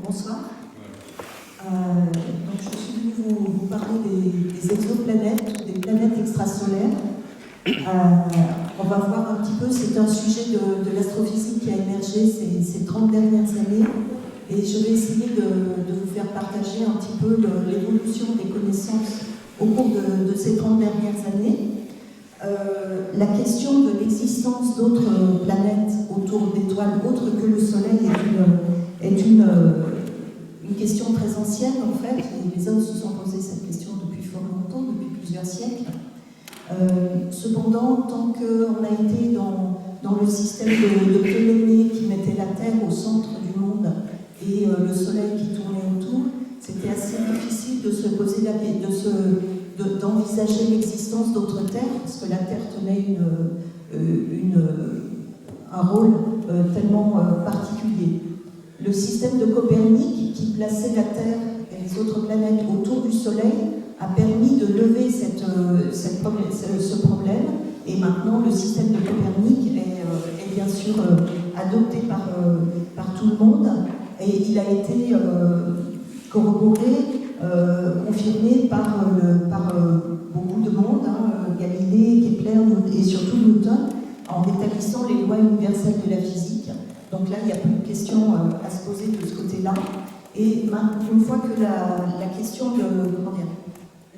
Bonsoir. Donc je suis venue vous parler des exoplanètes, des planètes extrasolaires. On va voir un petit peu, c'est un sujet de l'astrophysique qui a émergé ces 30 dernières années. Et je vais essayer de vous faire partager un petit peu l'évolution des connaissances au cours de ces 30 dernières années. La question de l'existence d'autres planètes autour d'étoiles autres que le Soleil est une question très ancienne en fait. Les hommes se sont posé cette question depuis fort longtemps, depuis plusieurs siècles. Cependant, tant qu'on a été dans le système de Ptolémée qui mettait la Terre au centre du monde et le Soleil qui tournait autour, c'était assez difficile de se poser d'envisager l'existence d'autres terres, parce que la Terre tenait un rôle tellement particulier. Le système de Copernic, qui plaçait la Terre et les autres planètes autour du Soleil, a permis de lever ce problème, et maintenant le système de Copernic est bien sûr adopté par tout le monde, et il a été corroboré, confirmé par beaucoup de monde, Galilée, Kepler et surtout Newton, en rétablissant les lois universelles de la physique. Donc là, il n'y a plus de questions à se poser de ce côté-là. Et une fois que la question de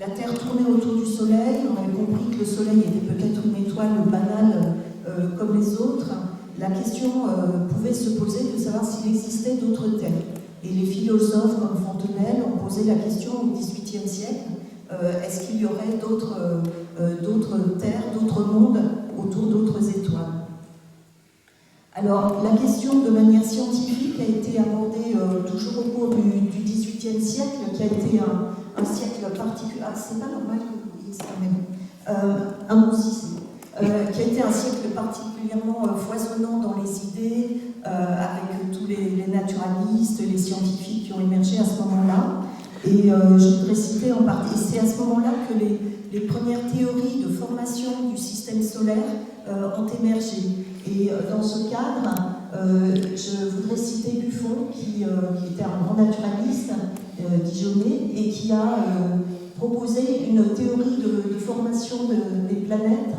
la Terre tournait autour du Soleil, on avait compris que le Soleil était peut-être une étoile banale comme les autres, la question pouvait se poser de savoir s'il existait d'autres terres. Et les philosophes comme Fontenelle ont posé la question au XVIIIe siècle, est-ce qu'il y aurait d'autres terres, d'autres mondes autour d'autres étoiles? Alors, la question de manière scientifique a été abordée toujours au cours du XVIIIe siècle, qui a été un siècle particulier. Ah, c'est pas normal que vous voyez ça, mais qui a été un siècle particulièrement foisonnant dans les idées, avec tous les naturalistes, les scientifiques qui ont émergé à ce moment-là. Et je voudrais citer en partie, c'est à ce moment-là que les premières théories de formation du système solaire ont émergé. Et dans ce cadre, je voudrais citer Buffon, qui était un grand naturaliste dijonnais, et qui a proposé une théorie de formation des planètes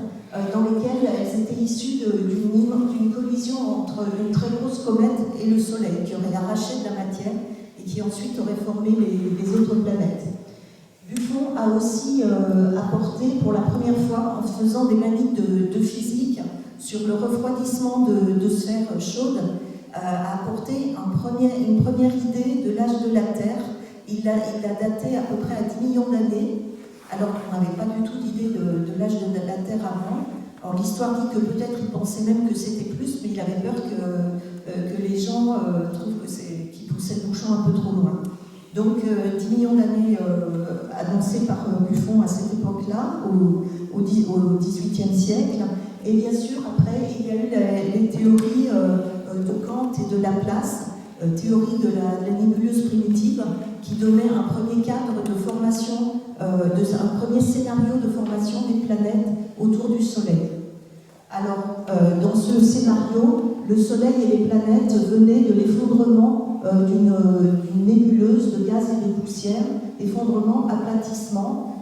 dans lesquelles elles étaient issues d'une collision entre une très grosse comète et le Soleil, qui aurait arraché de la matière et qui ensuite aurait formé les autres planètes. Buffon a aussi apporté pour la première fois, en faisant des manips de physique sur le refroidissement de sphères chaudes, a apporté une première idée de l'âge de la Terre. Il l'a daté à peu près à 10 millions d'années, alors qu'on n'avait pas du tout d'idée de l'âge de la Terre avant. Alors l'histoire dit que peut-être il pensait même que c'était plus, mais il avait peur que les gens trouvent qu'il poussait le bouchon un peu trop loin. Donc 10 millions d'années annoncées par Buffon à cette époque-là, au XVIIIe siècle. Et bien sûr, après, il y a eu les théories de Kant et de Laplace, théorie de la nébuleuse primitive, qui donnait un premier cadre de formation, un premier scénario de formation des planètes autour du Soleil. Alors, dans ce scénario, le Soleil et les planètes venaient de l'effondrement d'une nébuleuse de gaz et de poussière, effondrement, aplatissement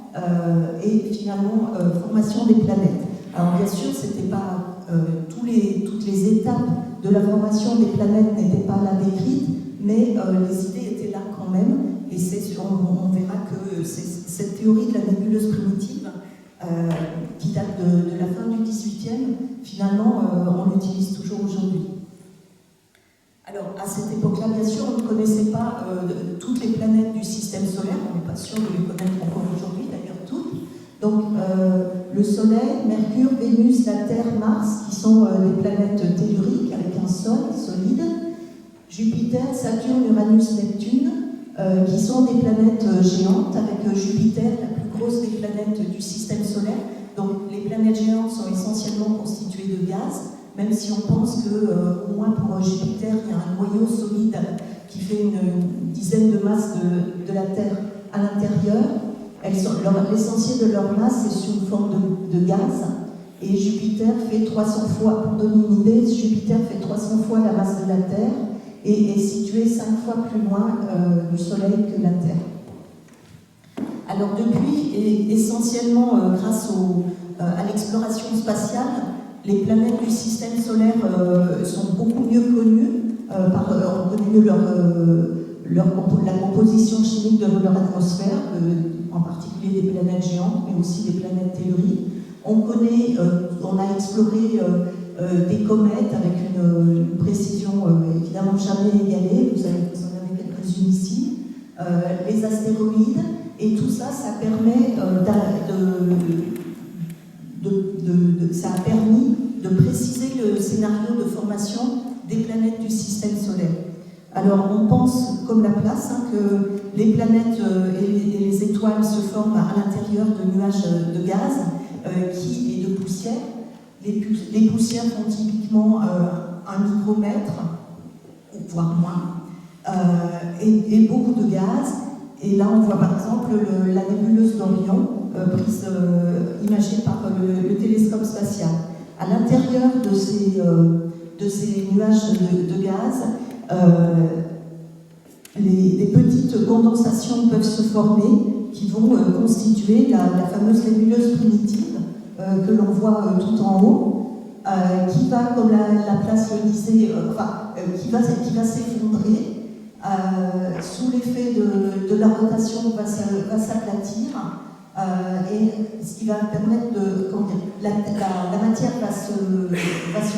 et finalement formation des planètes. Alors bien sûr, c'était pas toutes les étapes de la formation des planètes n'étaient pas là décrites, mais les idées étaient là quand même, et on verra que cette théorie de la nébuleuse primitive, qui date de la fin du XVIIIe, finalement, on l'utilise toujours aujourd'hui. Alors, à cette époque-là, bien sûr, on ne connaissait pas toutes les planètes du système solaire, on n'est pas sûr de les connaître encore aujourd'hui, d'ailleurs toutes. Donc, le Soleil, Mercure, Vénus, la Terre, Mars, qui sont des planètes telluriques avec un sol solide, Jupiter, Saturne, Uranus, Neptune, qui sont des planètes géantes, avec Jupiter, la plus grosse des planètes du système solaire. Donc les planètes géantes sont essentiellement constituées de gaz, même si on pense qu'au moins pour Jupiter, il y a un noyau solide qui fait une dizaine de masses de la Terre à l'intérieur. L'essentiel de leur masse est sous une forme de gaz, et Jupiter fait 300 fois, pour donner une idée, Jupiter fait 300 fois la masse de la Terre, et est situé 5 fois plus loin du Soleil que la Terre. Alors depuis, et essentiellement grâce à l'exploration spatiale, les planètes du système solaire sont beaucoup mieux connues, on connaît mieux la composition chimique de leur atmosphère, en particulier des planètes géantes, mais aussi des planètes telluriques. On a exploré des comètes avec une précision évidemment jamais égalée, vous en avez quelques-unes ici, les astéroïdes, et tout ça, ça permet ça a permis de préciser le scénario de formation des planètes du système solaire. Alors on pense, comme Laplace, que les planètes et les étoiles se forment à l'intérieur de nuages de gaz et de poussière. Les poussières font typiquement 1 micromètre, voire moins, et beaucoup de gaz. Et là on voit par exemple la nébuleuse d'Orion, imagée par le télescope spatial. À l'intérieur de ces nuages de gaz, des petites condensations peuvent se former qui vont constituer la fameuse nébuleuse primitive que l'on voit tout en haut, qui va, comme Laplace le disait, qui va s'effondrer. Sous l'effet de la rotation va s'aplatir et ce qui va permettre de... La matière va se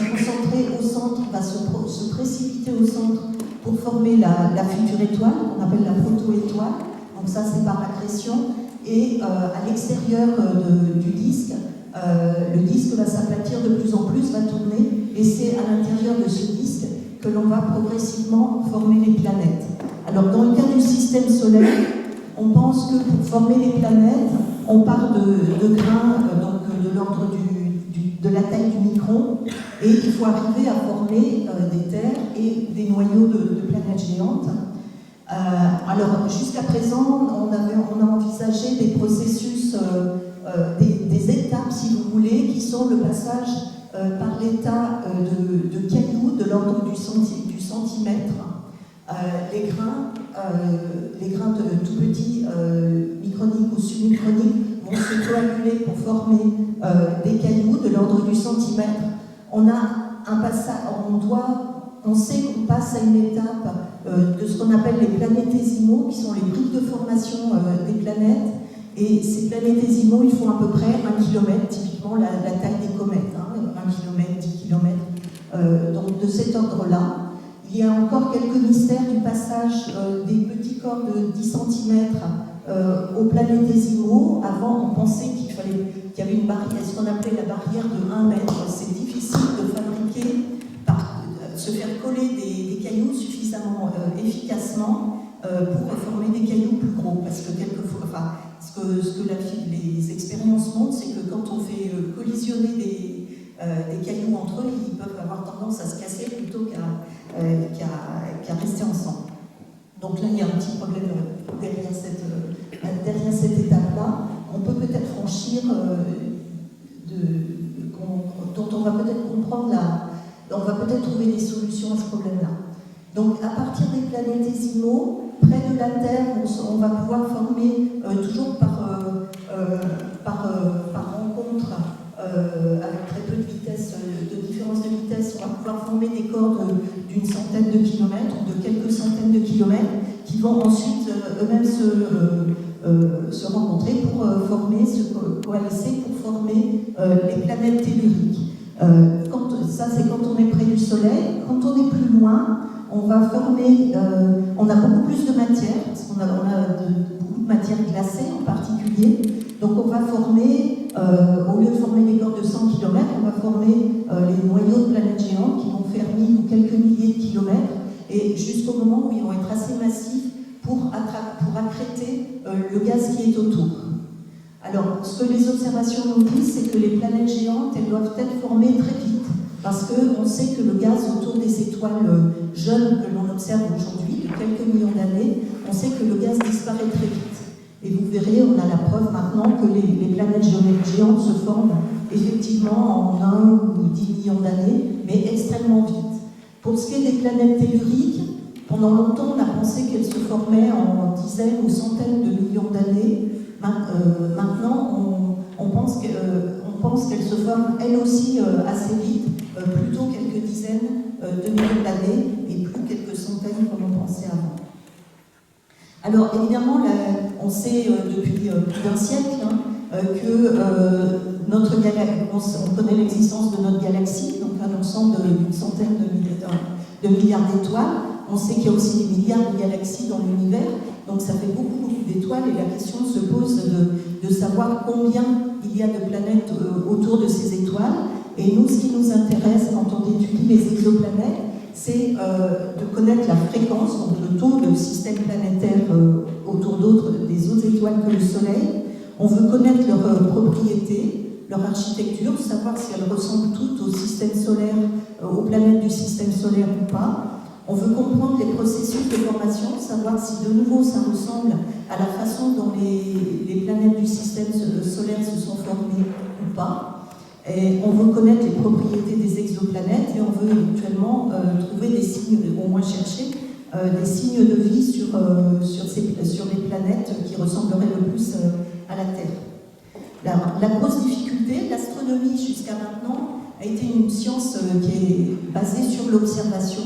concentrer au centre, va se précipiter au centre pour former la future étoile, qu'on appelle la proto-étoile. Donc ça c'est par accrétion. Et à l'extérieur du disque, le disque va s'aplatir de plus en plus, va tourner, et c'est à l'intérieur de ce disque que l'on va progressivement former les planètes. Alors dans le cas du système solaire, on pense que pour former les planètes, on part de grains donc de l'ordre de la taille du micron, et il faut arriver à former des terres et des noyaux de planètes géantes. Alors jusqu'à présent, on a envisagé des processus, des étapes si vous voulez, qui sont le passage par l'état de cailloux de l'ordre du centimètre. Les grains de tout petits, microniques ou submicroniques, vont se coaguler pour former des cailloux de l'ordre du centimètre. On a un passage, on sait qu'on passe à une étape de ce qu'on appelle les planétésimaux, qui sont les briques de formation des planètes. Et ces planétésimaux, ils font à peu près 1 km, typiquement la taille des comètes, 1 km, 10 km. Donc de cet ordre-là. Il y a encore quelques mystères du passage des petits corps de 10 cm aux planétésimaux. Avant, on pensait qu'il y avait une barrière, ce qu'on appelait la barrière de 1 mètre. C'est difficile de fabriquer, se faire coller des cailloux suffisamment efficacement pour former des cailloux plus gros. Parce que quelquefois, ce que les expériences montrent, c'est que quand on fait collisionner des cailloux entre eux, ils peuvent avoir tendance à se casser plutôt qu'à rester ensemble. Donc là, il y a un petit problème derrière cette étape-là. On peut peut-être franchir, dont on va peut-être comprendre on va peut-être trouver des solutions à ce problème-là. Donc à partir des planétésimaux, près de la Terre, on va pouvoir former, toujours par rencontre, avec très peu de vitesse, de différence de vitesse, on va pouvoir former des corps d'une centaine de kilomètres ou de quelques centaines de kilomètres qui vont ensuite eux-mêmes se rencontrer pour se coalescer pour former les planètes telluriques. Ça c'est quand on est près du Soleil. Quand on est plus loin, on va former, on a beaucoup plus de matière, parce qu'on a beaucoup de matière glacée en particulier. Donc on va former, au lieu de former des corps de 100 km, on va former les noyaux de planètes géantes qui vont faire 1000 ou quelques milliers de kilomètres, et jusqu'au moment où ils vont être assez massifs pour accréter le gaz qui est autour. Alors, ce que les observations nous disent, c'est que les planètes géantes, elles doivent être formées très vite, parce qu'on sait que le gaz autour des étoiles jeunes que l'on observe aujourd'hui, de quelques millions d'années, on sait que le gaz disparaît très vite. Et vous verrez, on a la preuve maintenant que les planètes géantes se forment effectivement en 1 ou 10 millions d'années, mais extrêmement vite. Pour ce qui est des planètes telluriques, Pendant longtemps, on a pensé qu'elles se formaient en dizaines ou centaines de millions d'années. Maintenant, on pense qu'elles se forment elles aussi assez vite, plutôt quelques dizaines de millions d'années et plus quelques centaines comme on pensait avant. Alors évidemment, on sait depuis plus d'un siècle que notre galaxie, on connaît l'existence de notre galaxie, donc un ensemble d'une centaine de milliards d'étoiles. On sait qu'il y a aussi des milliards de galaxies dans l'univers, donc ça fait beaucoup d'étoiles et la question se pose de savoir combien il y a de planètes autour de ces étoiles. Et nous, ce qui nous intéresse quand on étudie les exoplanètes, c'est de connaître la fréquence, donc le taux de systèmes planétaires autour des autres étoiles que le Soleil. On veut connaître leurs propriétés, leur architecture, savoir si elles ressemblent toutes au système solaire, aux planètes du système solaire ou pas. On veut comprendre les processus de formation, savoir si de nouveau ça ressemble à la façon dont les planètes du système solaire se sont formées ou pas. Et on veut connaître les propriétés des exoplanètes et on veut éventuellement trouver des signes, au moins chercher des signes de vie sur les planètes qui ressembleraient le plus à la Terre. La grosse difficulté, l'astronomie jusqu'à maintenant a été une science qui est basée sur l'observation.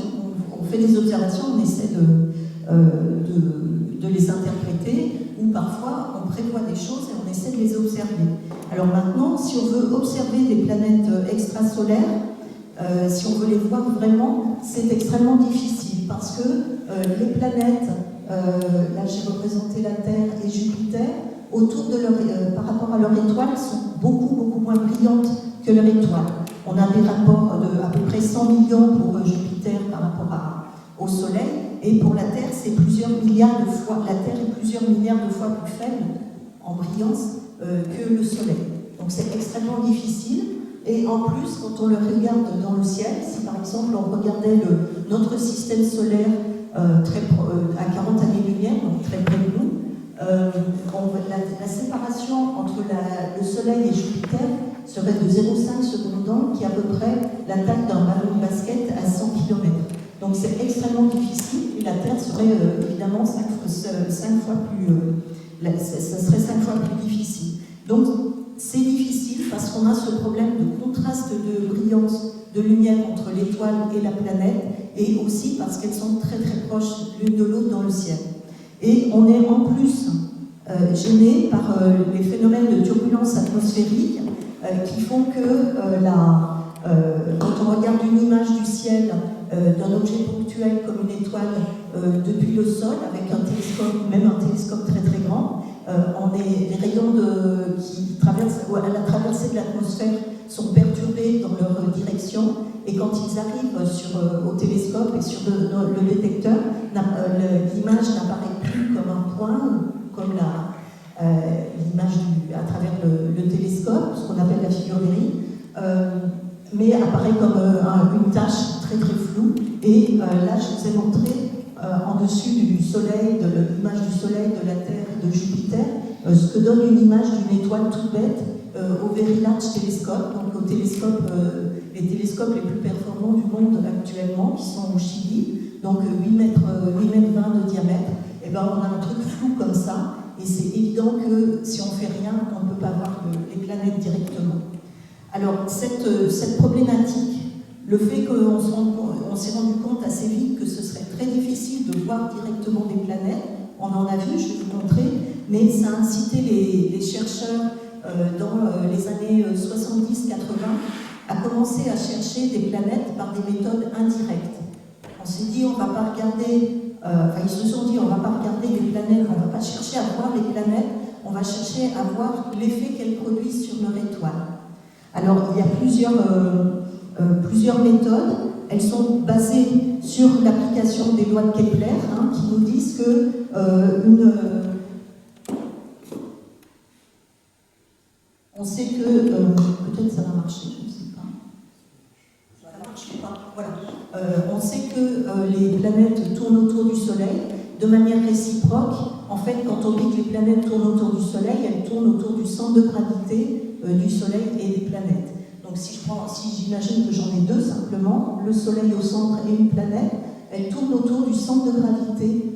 On fait des observations, on essaie de les interpréter, ou parfois on prévoit des choses et on essaie de les observer. Alors maintenant, si on veut observer des planètes extrasolaires, si on veut les voir vraiment, c'est extrêmement difficile parce que les planètes, là j'ai représenté la Terre et Jupiter, autour de par rapport à leur étoile, sont beaucoup moins brillantes que leur étoile. On a des rapports de à peu près 100 millions pour Jupiter par rapport au Soleil, et pour la Terre, c'est plusieurs milliards de fois. La Terre est plusieurs milliards de fois plus faible en brillance que le Soleil. Donc c'est extrêmement difficile. Et en plus, quand on le regarde dans le ciel, si par exemple on regardait notre système solaire à 40 années-lumière, donc très près de nous, la séparation entre le Soleil et Jupiter serait de 0,5 secondes d'angle, qui est à peu près la taille d'un ballon de basket à 100 km. Donc c'est extrêmement difficile, et la Terre serait évidemment 5 fois plus... ça serait 5 fois plus difficile. Donc c'est difficile parce qu'on a ce problème de contraste de brillance, de lumière entre l'étoile et la planète, et aussi parce qu'elles sont très proches l'une de l'autre dans le ciel. Et on est en plus gêné par les phénomènes de turbulence atmosphérique qui font que quand on regarde une image du ciel d'un objet ponctuel comme une étoile depuis le sol, avec un télescope, même un télescope très grand, les rayons qui traversent à la traversée de l'atmosphère sont perturbés dans leur direction, et quand ils arrivent au télescope et sur le détecteur, l'image n'apparaît plus comme un point, comme l'image à travers le télescope, ce qu'on appelle la figure d'Erie, mais apparaît comme une tache très floue. Et là, je vous ai montré en dessus du Soleil, de l'image du Soleil, de la Terre et de Jupiter, ce que donne une image d'une étoile toute bête au Very Large Telescope, donc les télescopes les plus performants du monde actuellement, qui sont au Chili, donc 8 mètres 20 de diamètre. Et ben on a un truc flou comme ça, et c'est évident que si on fait rien, on ne peut pas voir les planètes directement. Alors cette problématique, le fait qu'on s'est rendu compte assez vite que ce serait très difficile de voir directement des planètes, on en a vu, je vais vous montrer, mais ça a incité les chercheurs dans les années 70-80 à commencer à chercher des planètes par des méthodes indirectes. On s'est dit, on va pas regarder, ils se sont dit, on va pas regarder les planètes, on va pas chercher à voir les planètes, on va chercher à voir l'effet qu'elles produisent sur leur étoile. Alors, il y a plusieurs méthodes. Elles sont basées sur l'application des lois de Kepler, qui nous disent que on sait que peut-être ça va marcher, je ne sais pas. Ça ne marche pas. Voilà. On sait que les planètes tournent autour du Soleil de manière réciproque. En fait, quand on dit que les planètes tournent autour du Soleil, elles tournent autour du centre de gravité du Soleil et des planètes. Donc si j'imagine que j'en ai deux simplement, le Soleil au centre et une planète, elle tourne autour du centre de gravité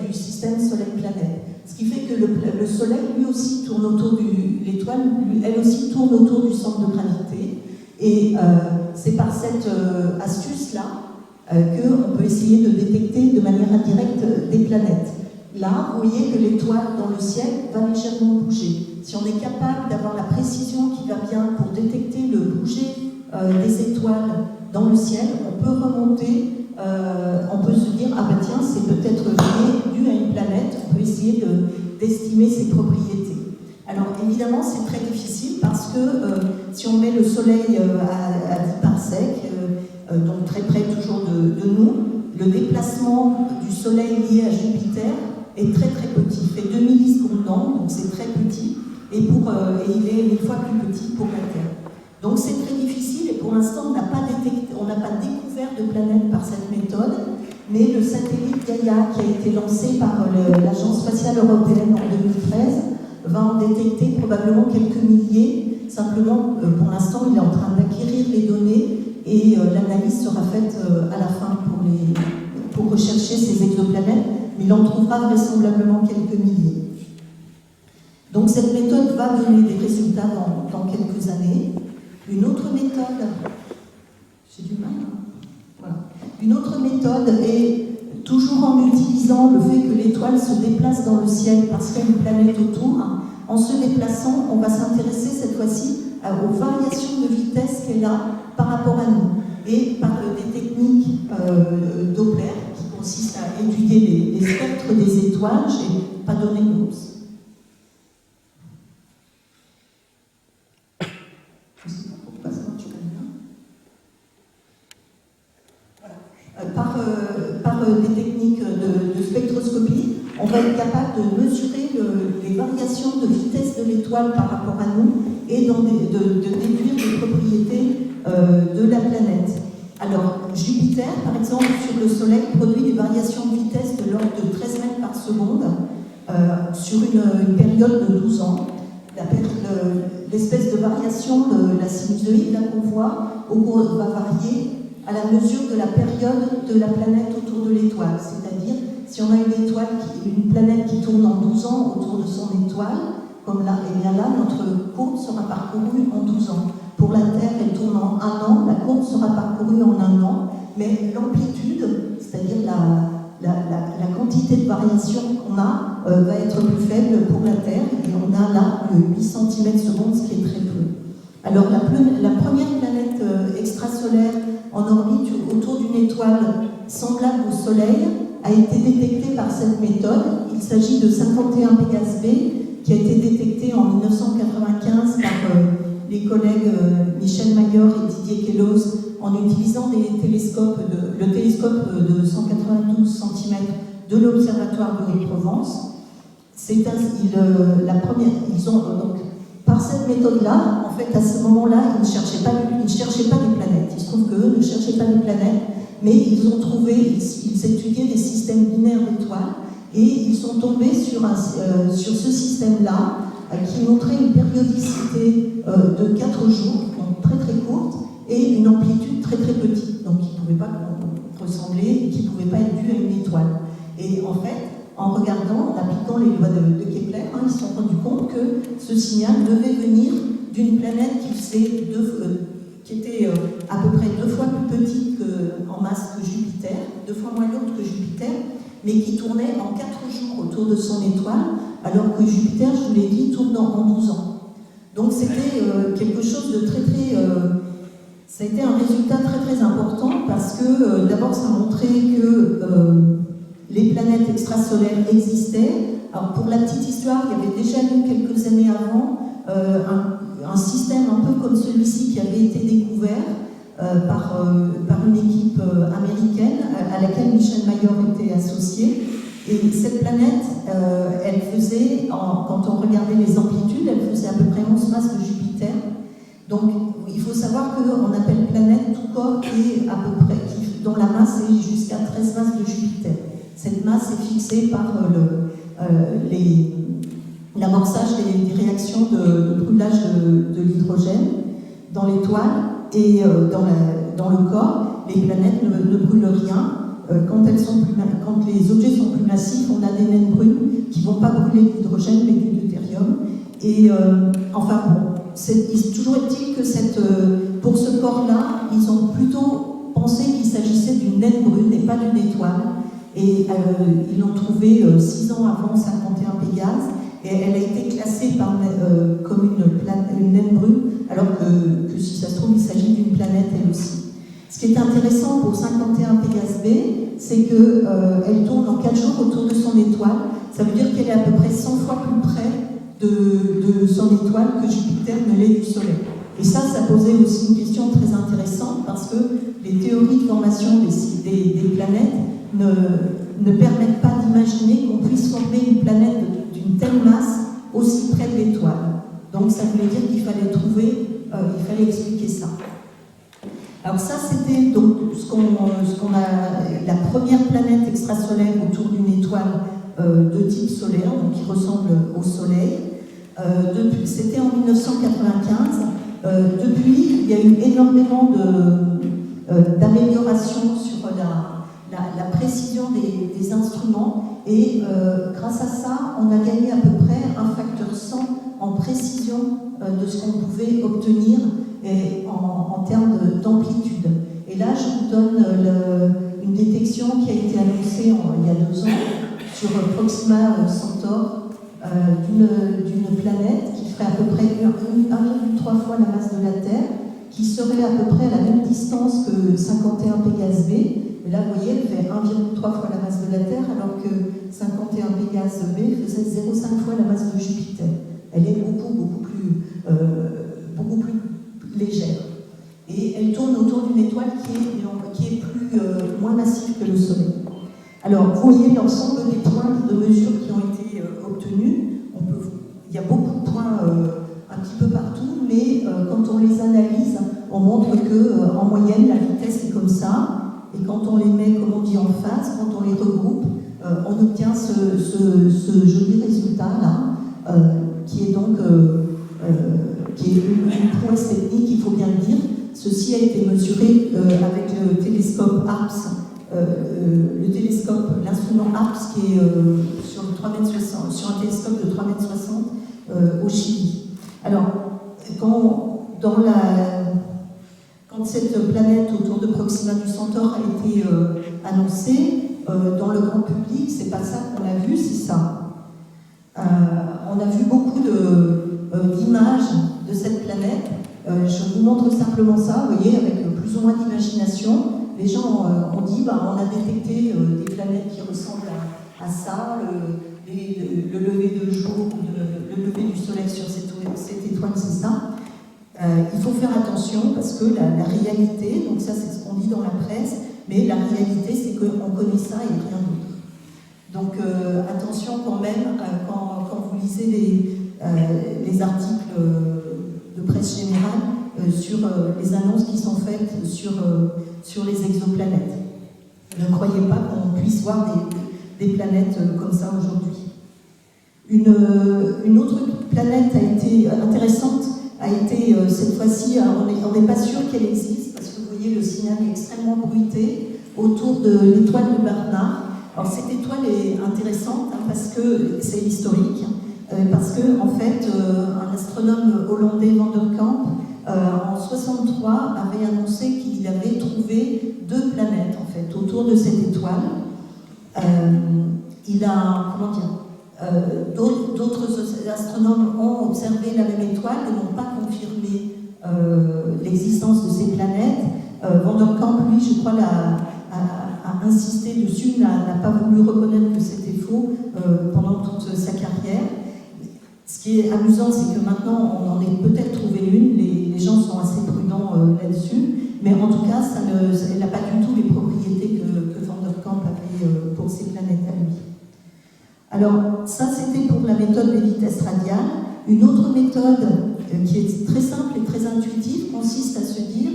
du système Soleil-planète. Ce qui fait que le Soleil, lui aussi, tourne autour l'étoile, elle aussi tourne autour du centre de gravité. Et c'est par cette astuce-là qu'on peut essayer de détecter de manière indirecte des planètes. Là, vous voyez que l'étoile dans le ciel va légèrement bouger. Si on est capable d'avoir la précision qui va bien pour détecter le bouger des étoiles dans le ciel, on peut remonter, on peut se dire, ah ben tiens, c'est peut-être dû à une planète, on peut essayer d'estimer ses propriétés. Alors évidemment, c'est très difficile parce que si on met le Soleil à 10 parsecs, donc très près toujours de nous, le déplacement du Soleil lié à Jupiter est très très petit, il fait 2 millisecondes d'angle, donc c'est très petit, et il est 1000 fois plus petit pour la Terre. Donc c'est très difficile, et pour l'instant on n'a pas découvert de planète par cette méthode, mais le satellite Gaia qui a été lancé par l'Agence spatiale européenne en 2013 va en détecter probablement quelques milliers. Simplement, pour l'instant, il est en train d'acquérir les données et l'analyse sera faite à la fin pour rechercher ces exoplanètes, mais il en trouvera vraisemblablement quelques milliers. Donc cette méthode va donner des résultats dans quelques années. Une autre méthode, j'ai du mal, hein. Voilà. Une autre méthode est toujours en utilisant le fait que l'étoile se déplace dans le ciel parce qu'il y a une planète autour. En se déplaçant, on va s'intéresser cette fois-ci aux variations de vitesse qu'elle a par rapport à nous. Et par des techniques Doppler qui consistent à étudier les spectres des étoiles. Je n'ai pas donné de noms. Je ne sais pas pourquoi ça marche comme ça. Voilà. Par des techniques de spectroscopie, on va être capable de mesurer les variations de vitesse de l'étoile par rapport à nous et de déduire les propriétés de la planète. Alors, Jupiter, par exemple, sur le Soleil, produit des variations de vitesse de l'ordre de 13 mètres par seconde sur une période de 12 ans. L'espèce de variation de la sinusoïde là qu'on voit va varier à la mesure de la période de la planète autour de l'étoile. C'est-à-dire, si on a une planète qui tourne en 12 ans autour de son étoile, comme là, et bien là, notre courbe sera parcourue en 12 ans. Pour la Terre, elle tourne en 1 an, la courbe sera parcourue en 1 an, mais l'amplitude, c'est-à-dire la quantité de variation qu'on a, va être plus faible pour la Terre, et on a là le 8 cm/s, ce qui est très peu. Alors la première planète extrasolaire en orbite autour d'une étoile semblable au Soleil a été détectée par cette méthode. Il s'agit de 51 Pégase B, qui a été détectée en 1995 par les collègues Michel Mayor et Didier Queloz en utilisant le télescope de 192 cm de l'Observatoire de Haute-Provence. Par cette méthode-là, en fait, à ce moment-là, ils ne cherchaient pas des planètes. Il se trouve qu'eux ne cherchaient pas des planètes, mais ils étudiaient des systèmes binaires d'étoiles, et ils sont tombés sur ce système-là, qui montrait une périodicité de 4 jours, donc très très courte, et une amplitude très très petite, donc qui ne pouvait pas ressembler et qui ne pouvait pas être due à une étoile. Et en fait, en regardant, en appliquant les lois de Kepler, ils se sont rendus compte que ce signal devait venir d'une planète qui était à peu près 2 fois plus petite en masse que Jupiter, 2 fois moins lourde que Jupiter, mais qui tournait en 4 jours autour de son étoile, alors que Jupiter, je vous l'ai dit, tourne en 12 ans. Donc c'était quelque chose de très très... ça a été un résultat très très important parce que d'abord ça montrait que les planètes extrasolaires existaient. Alors pour la petite histoire, il y avait déjà eu quelques années avant un système un peu comme celui-ci qui avait été découvert par une équipe américaine à laquelle Michel Mayor était associé. Et cette planète, elle faisait, quand on regardait les amplitudes, elle faisait à peu près 11 masses de Jupiter. Donc il faut savoir qu'on appelle planète tout corps qui est à peu près, dont la masse est jusqu'à 13 masses de Jupiter. Cette masse est fixée par l'amorçage des réactions de brûlage de l'hydrogène dans l'étoile, et dans le corps, les planètes ne brûlent rien. quand les objets sont plus massifs, on a des naines brunes qui ne vont pas brûler l'hydrogène mais du deutérium. Et enfin bon, toujours est-il que pour ce corps-là, ils ont plutôt pensé qu'il s'agissait d'une naine brune et pas d'une étoile. Et ils l'ont trouvée 6 ans avant 51 Pégase, et elle a été classée comme une naine brune, alors que si ça se trouve, il s'agit d'une planète elle aussi. Ce qui est intéressant pour 51 Pégase B, c'est qu'elle tourne en 4 jours autour de son étoile. Ça veut dire qu'elle est à peu près 100 fois plus près de son étoile que Jupiter ne l'est du Soleil. Et ça posait aussi une question très intéressante parce que les théories de formation des planètes ne permettent pas d'imaginer qu'on puisse former une planète d'une telle masse aussi près de l'étoile. Donc ça voulait dire qu'il fallait il fallait expliquer ça. Alors ça, c'était donc la première planète extrasolaire autour d'une étoile de type solaire, donc qui ressemble au Soleil. C'était en 1995. Depuis, il y a eu énormément d'améliorations sur la précision des instruments et grâce à ça, on a gagné à peu près un facteur 100 en précision de ce qu'on pouvait obtenir en termes d'amplitude. Et là, je vous donne une détection qui a été annoncée il y a 2 ans sur Proxima Centauri d'une planète qui ferait à peu près 1,3 fois la masse de la Terre, qui serait à peu près à la même distance que 51 Pégase B. Et là, vous voyez, elle fait 1,3 fois la masse de la Terre, alors que 51 Pégase B faisait 0,5 fois la masse de Jupiter. Elle est beaucoup plus légère. Et elle tourne autour d'une étoile qui est moins massive que le Soleil. Alors, vous voyez l'ensemble des points de mesure qui ont été obtenus. Il y a beaucoup de points un petit peu partout, mais quand on les analyse, on montre qu'en moyenne, la vitesse est comme ça. Et quand on les met, comme on dit, en phase, quand on les regroupe, on obtient ce joli résultat-là, qui est donc qui est une prouesse technique, il faut bien le dire. Ceci a été mesuré avec le télescope ARPS, l'instrument ARPS qui est sur un télescope de 3,60 m au Chili. Alors, quand cette planète autour de Proxima du Centaure a été annoncée, dans le grand public, c'est pas ça qu'on a vu, c'est ça. On a vu beaucoup d'images de cette planète. Je vous montre simplement ça, vous voyez, avec plus ou moins d'imagination. Les gens ont dit, on a détecté des planètes qui ressemblent à ça, le lever de jour, le lever du soleil sur cette étoile, c'est ça. Il faut faire attention parce que la réalité, donc ça c'est ce qu'on dit dans la presse, mais la réalité c'est qu'on connaît ça et rien d'autre. Donc attention quand même quand vous lisez les articles de presse générale sur les annonces qui sont faites sur les exoplanètes. Ne croyez pas qu'on puisse voir des planètes comme ça aujourd'hui. Une autre planète a été intéressante, a été cette fois-ci, on n'est pas sûr qu'elle existe, parce que vous voyez le signal est extrêmement bruité autour de l'étoile de Barnard. Alors cette étoile est intéressante parce que c'est historique, parce que en fait un astronome hollandais Van der Kamp en 63 avait annoncé qu'il avait trouvé 2 planètes en fait autour de cette étoile. D'autres astronomes ont observé la même étoile et n'ont pas confirmé l'existence de ces planètes. Van der Kamp, lui, je crois, a insisté dessus, n'a pas voulu reconnaître que c'était faux pendant toute sa carrière. Ce qui est amusant, c'est que maintenant, on en est peut-être trouvé une, les gens sont assez prudents là-dessus, mais en tout cas, elle n'a pas du tout les propriétés que Van der Kamp avait pour ces planètes à lui. Alors, ça, c'était pour la méthode des vitesses radiales. Une autre méthode qui est très simple et très intuitive consiste à se dire,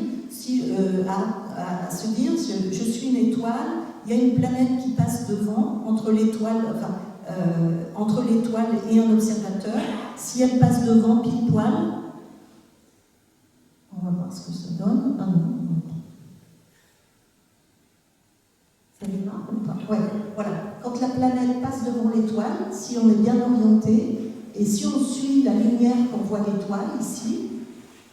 je suis une étoile, il y a une planète qui passe devant, entre l'étoile et un observateur. Si elle passe devant pile poil, on va voir ce que ça donne. Ah non. Ça démarre. Ouais, voilà. Quand la planète passe devant l'étoile, si on est bien orienté, et si on suit la lumière qu'on voit l'étoile ici,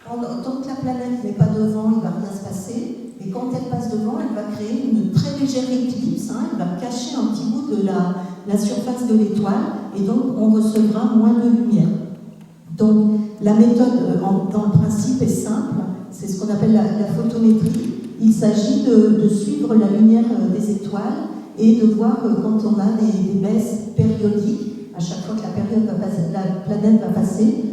tant que la planète n'est pas devant, il ne va rien se passer. Et quand elle passe devant, elle va créer une très légère éclipse. Elle va cacher un petit bout de la surface de l'étoile. Et donc, on recevra moins de lumière. Donc, la méthode, dans le principe, est simple. C'est ce qu'on appelle la photométrie. Il s'agit de suivre la lumière des étoiles et de voir quand on a des baisses périodiques. À chaque fois que la planète va passer,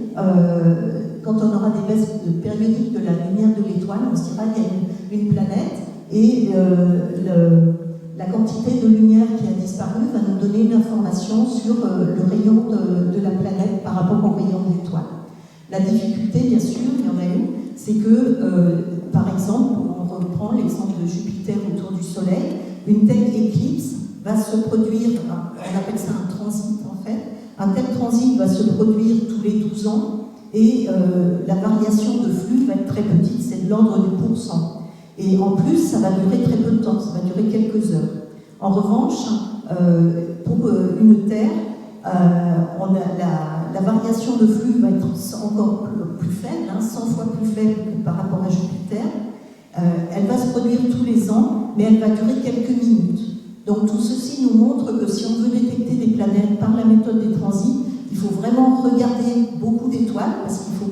quand on aura des baisses périodiques de la lumière de l'étoile, on se dira qu'il y a une planète et la quantité de lumière qui a disparu va nous donner une information sur le rayon de la planète par rapport au rayon de l'étoile. La difficulté, bien sûr, il y en a une, c'est que, par exemple, on reprend l'exemple de Jupiter autour du Soleil, une telle éclipse va se produire, on appelle ça un transit en fait, un tel transit va se produire tous les 12 ans, et la variation de flux va être très petite, c'est de l'ordre du %. Et en plus, ça va durer très peu de temps, ça va durer quelques heures. En revanche, pour une Terre, la variation de flux va être encore plus faible, 100 fois plus faible que par rapport à Jupiter. Elle va se produire tous les ans, mais elle va durer quelques minutes. Donc tout ceci nous montre que si on veut détecter des planètes par la méthode des transits, il faut vraiment regarder beaucoup d'étoiles, parce qu'il faut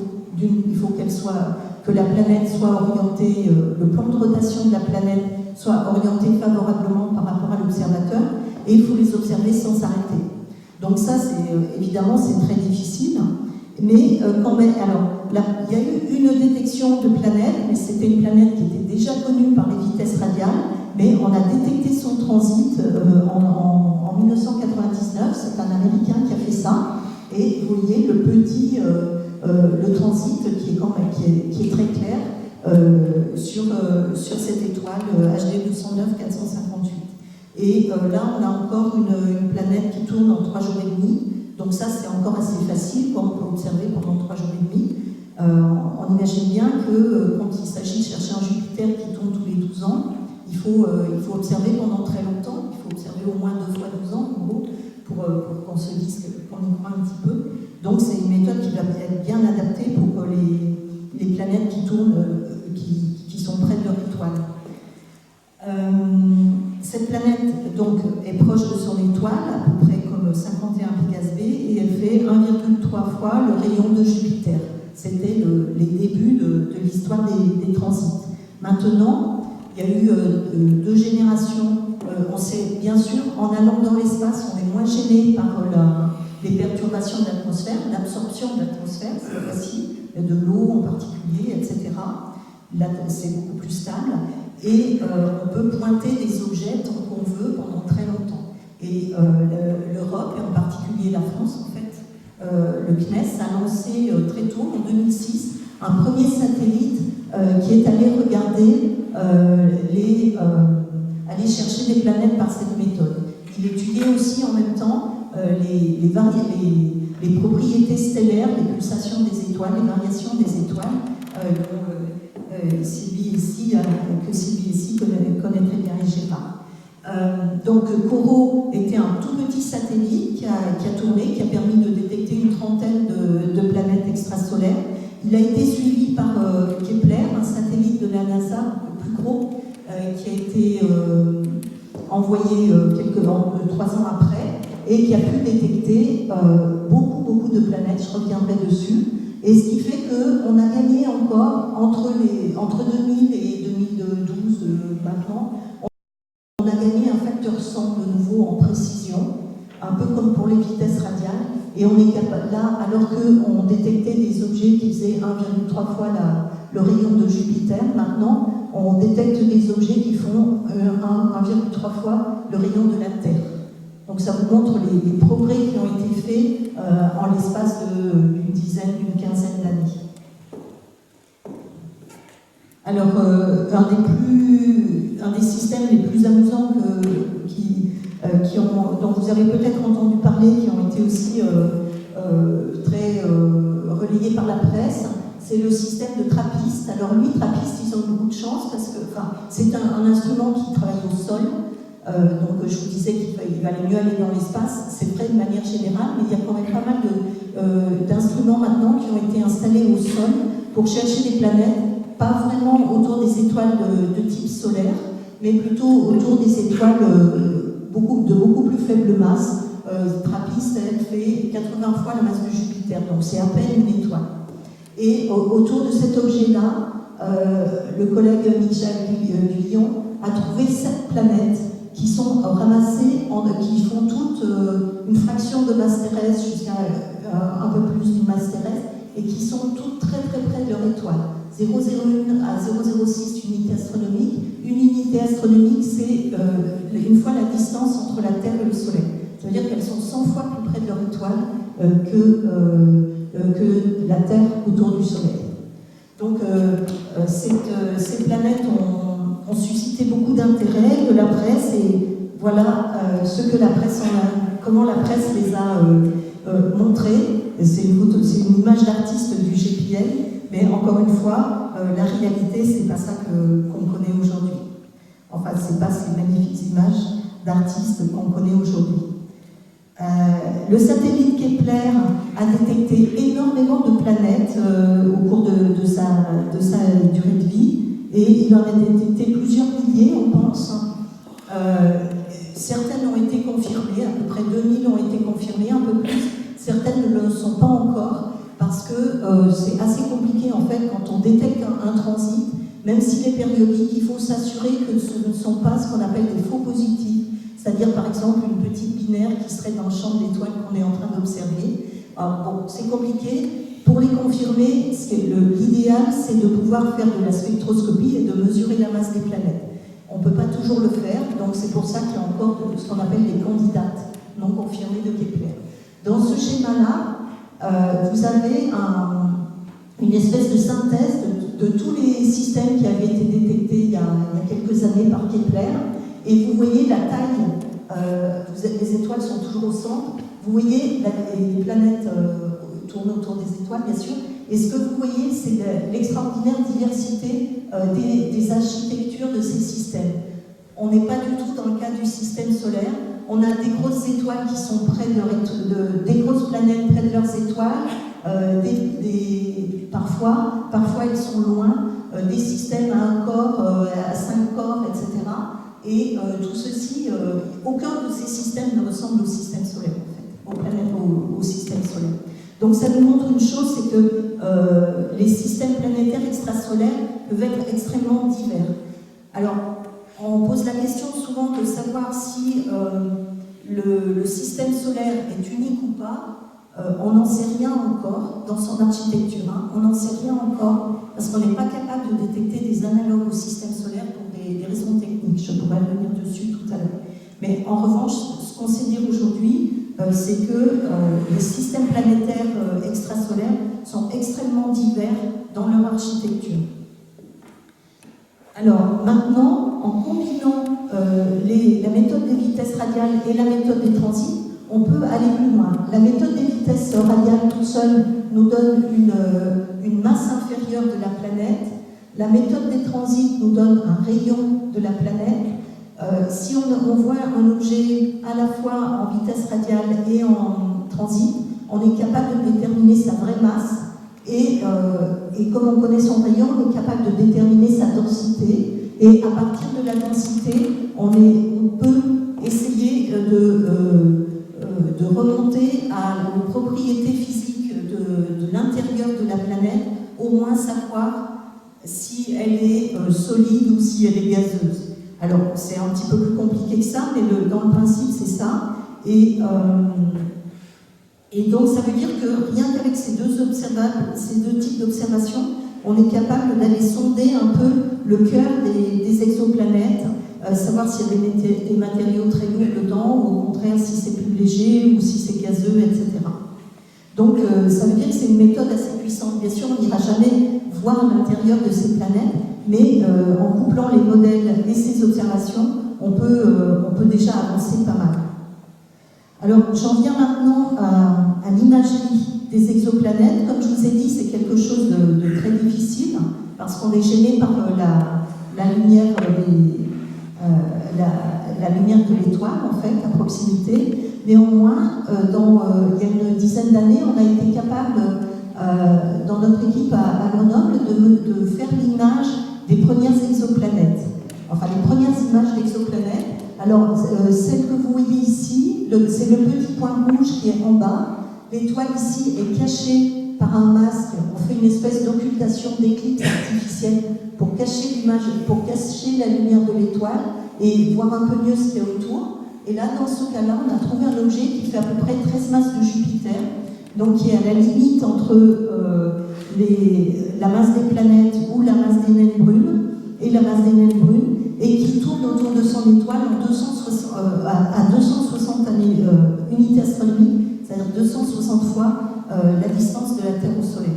que la planète soit orientée, le plan de rotation de la planète soit orienté favorablement par rapport à l'observateur, et il faut les observer sans s'arrêter. Donc ça, évidemment, c'est très difficile, mais quand même, alors, il y a eu une détection de planète, mais c'était une planète qui était déjà connue par les vitesses radiales, mais on a détecté son transit en 1999, c'est un Américain qui a fait ça, et vous voyez le transit qui est très clair sur cette étoile HD 209 458. Et là, on a encore une planète qui tourne en 3 jours et demi, donc ça c'est encore assez facile, on peut observer pendant 3 jours et demi. On imagine bien que quand il s'agit de chercher un Jupiter qui tourne tous les 12 ans, il faut observer pendant très longtemps, il faut observer au moins 2 fois 12 ans en gros, pour qu'on se dise qu'on y croit un petit peu. Donc c'est une méthode qui va être bien adaptée pour les planètes qui tournent, qui sont près de leur étoile. Cette planète donc, est proche de son étoile, à peu près comme 51 Pégase B, et elle fait 1,3 fois le rayon de Jupiter. C'était les débuts de l'histoire des transits. Maintenant, il y a eu 2 générations. On sait, bien sûr, en allant dans l'espace, on est moins gêné par les perturbations de l'atmosphère, l'absorption de l'atmosphère, cette fois-ci, de l'eau en particulier, etc. Là, c'est beaucoup plus stable. Et on peut pointer des objets tant qu'on veut pendant très longtemps. Et l'Europe, et en particulier la France, en fait, le CNES a lancé très tôt, en 2006, un premier satellite qui est allé regarder, aller chercher des planètes par cette méthode. Il étudiait aussi en même temps les propriétés stellaires, les pulsations des étoiles, les variations des étoiles, que CBSI connaît très bien et Gérard. Donc Corot était un tout petit satellite qui a tourné, qui a permis de détecter une trentaine de planètes extrasolaires. Il a été suivi par Kepler, un satellite de la NASA, le plus gros, qui a été envoyé 3 ans après, et qui a pu détecter beaucoup de planètes, je reviendrai dessus. Et ce qui fait qu'on a gagné encore, entre 2000 et 2012 maintenant, on a gagné un facteur 100 de nouveau en précision, un peu comme pour les vitesses radiales, et on est capable, là, alors qu'on détectait des objets qui faisaient 1,3 fois le rayon de Jupiter, maintenant, on détecte des objets qui font 1,3 fois le rayon de la Terre. Donc ça vous montre les progrès qui ont été faits en l'espace d'une quinzaine d'années. Alors, un des systèmes les plus amusants dont vous avez peut-être entendu parler, qui ont été aussi très relayés par la presse, c'est le système de TRAPPIST. Alors lui, TRAPPIST, ils ont beaucoup de chance parce que c'est un instrument qui travaille au sol. Donc je vous disais qu'il valait mieux aller dans l'espace, c'est vrai de manière générale, mais il y a quand même pas mal d'instruments maintenant qui ont été installés au sol pour chercher des planètes, pas vraiment autour des étoiles de type solaire, mais plutôt autour des étoiles de beaucoup plus faible masse. TRAPPIST, elle fait 80 fois la masse de Jupiter, donc c'est à peine une étoile. Et autour de cet objet-là, le collègue Michel Guyon a trouvé 7 planètes qui sont ramassées, qui font toutes une fraction de masse terrestre jusqu'à un peu plus d'une masse terrestre, et qui sont toutes très très près de leur étoile. 0,01 à 0,06 unité astronomique. Une unité astronomique, c'est une fois la distance entre la Terre et le Soleil. Ça veut dire qu'elles sont 100 fois plus près de leur étoile que la Terre autour du Soleil. Donc ces planètes ont suscité beaucoup d'intérêt de la presse, et voilà comment la presse les a montrées. C'est une image d'artiste du GPL, mais encore une fois, la réalité, c'est pas ça qu'on connaît aujourd'hui. Enfin, c'est pas ces magnifiques images d'artistes qu'on connaît aujourd'hui. Le satellite Kepler a détecté énormément de planètes au cours de sa durée de vie, et il en a détecté plusieurs milliers, on pense. Certaines ont été confirmées, à peu près 2000 ont été confirmées, un peu plus. Certaines ne le sont pas encore, parce que c'est assez compliqué en fait quand on détecte un transit, même s'il est périodique, il faut s'assurer que ce ne sont pas ce qu'on appelle des faux positifs, c'est-à-dire par exemple une petite binaire qui serait dans le champ de l'étoile qu'on est en train d'observer. Bon, c'est compliqué. Pour les confirmer, l'idéal, c'est de pouvoir faire de la spectroscopie et de mesurer la masse des planètes. On ne peut pas toujours le faire, donc c'est pour ça qu'il y a encore ce qu'on appelle des candidates non confirmées de Kepler. Dans ce schéma-là, vous avez une espèce de synthèse de tous les systèmes qui avaient été détectés il y a quelques années par Kepler, et vous voyez la taille, les étoiles sont toujours au centre, vous voyez les planètes tournent autour des étoiles, bien sûr, et ce que vous voyez, c'est l'extraordinaire diversité des architectures de ces systèmes. On n'est pas du tout dans le cas du système solaire. On a des grosses étoiles qui sont près des grosses planètes près de leurs étoiles, parfois elles sont loin, des systèmes à 1 corps, à 5 corps, etc. Et tout ceci, aucun de ces systèmes ne ressemble au système solaire, en fait, au système solaire. Donc ça nous montre une chose, c'est que les systèmes planétaires extrasolaires peuvent être extrêmement divers. Alors, on pose la question souvent de savoir si le système solaire est unique ou pas. On n'en sait rien encore dans son architecture. On n'en sait rien encore parce qu'on n'est pas capable de détecter des analogues au système solaire pour des raisons techniques. Je pourrais revenir dessus tout à l'heure. Mais en revanche, ce qu'on sait dire aujourd'hui, c'est que les systèmes planétaires extrasolaires sont extrêmement divers dans leur architecture. Alors maintenant, en combinant la méthode des vitesses radiales et la méthode des transits, on peut aller plus loin. La méthode des vitesses radiales toute seule nous donne une masse inférieure de la planète. La méthode des transits nous donne un rayon de la planète. Si on voit un objet à la fois en vitesse radiale et en transit, on est capable de déterminer sa vraie masse. Et comme on connaît son rayon, on est capable de déterminer sa densité. Et à partir de la densité, on peut essayer de remonter aux propriétés physiques de l'intérieur de la planète, au moins savoir si elle est solide ou si elle est gazeuse. Alors, c'est un petit peu plus compliqué que ça, mais dans le principe, c'est ça. Et donc, ça veut dire que rien qu'avec ces deux types d'observations, on est capable d'aller sonder un peu le cœur des exoplanètes, savoir s'il y a des matériaux très lourds dedans, ou au contraire si c'est plus léger, ou si c'est gazeux, etc. Donc, ça veut dire que c'est une méthode assez puissante. Bien sûr, on n'ira jamais voir l'intérieur de ces planètes, mais en couplant les modèles et ces observations, on peut déjà avancer pas mal. Alors, j'en viens maintenant à l'imagerie des exoplanètes. Comme je vous ai dit, c'est quelque chose de très difficile, parce qu'on est gêné par la lumière, la lumière de l'étoile, en fait, à proximité. Néanmoins, il y a une dizaine d'années, on a été capable, dans notre équipe à Grenoble, de faire l'image des premières exoplanètes. Enfin, les premières images d'exoplanètes. Alors, celle que vous voyez ici, c'est le petit point rouge qui est en bas. L'étoile ici est cachée par un masque. On fait une espèce d'occultation, d'éclipse artificielle pour cacher l'image, pour cacher la lumière de l'étoile et voir un peu mieux ce qu'il y a autour. Et là, dans ce cas-là, on a trouvé un objet qui fait à peu près 13 masses de Jupiter, donc qui est à la limite entre la masse des planètes ou la masse des naines brunes et la masse des naines brunes, et qui tourne autour de son étoile à 260 unités astronomiques, c'est-à-dire 260 fois la distance de la Terre au Soleil.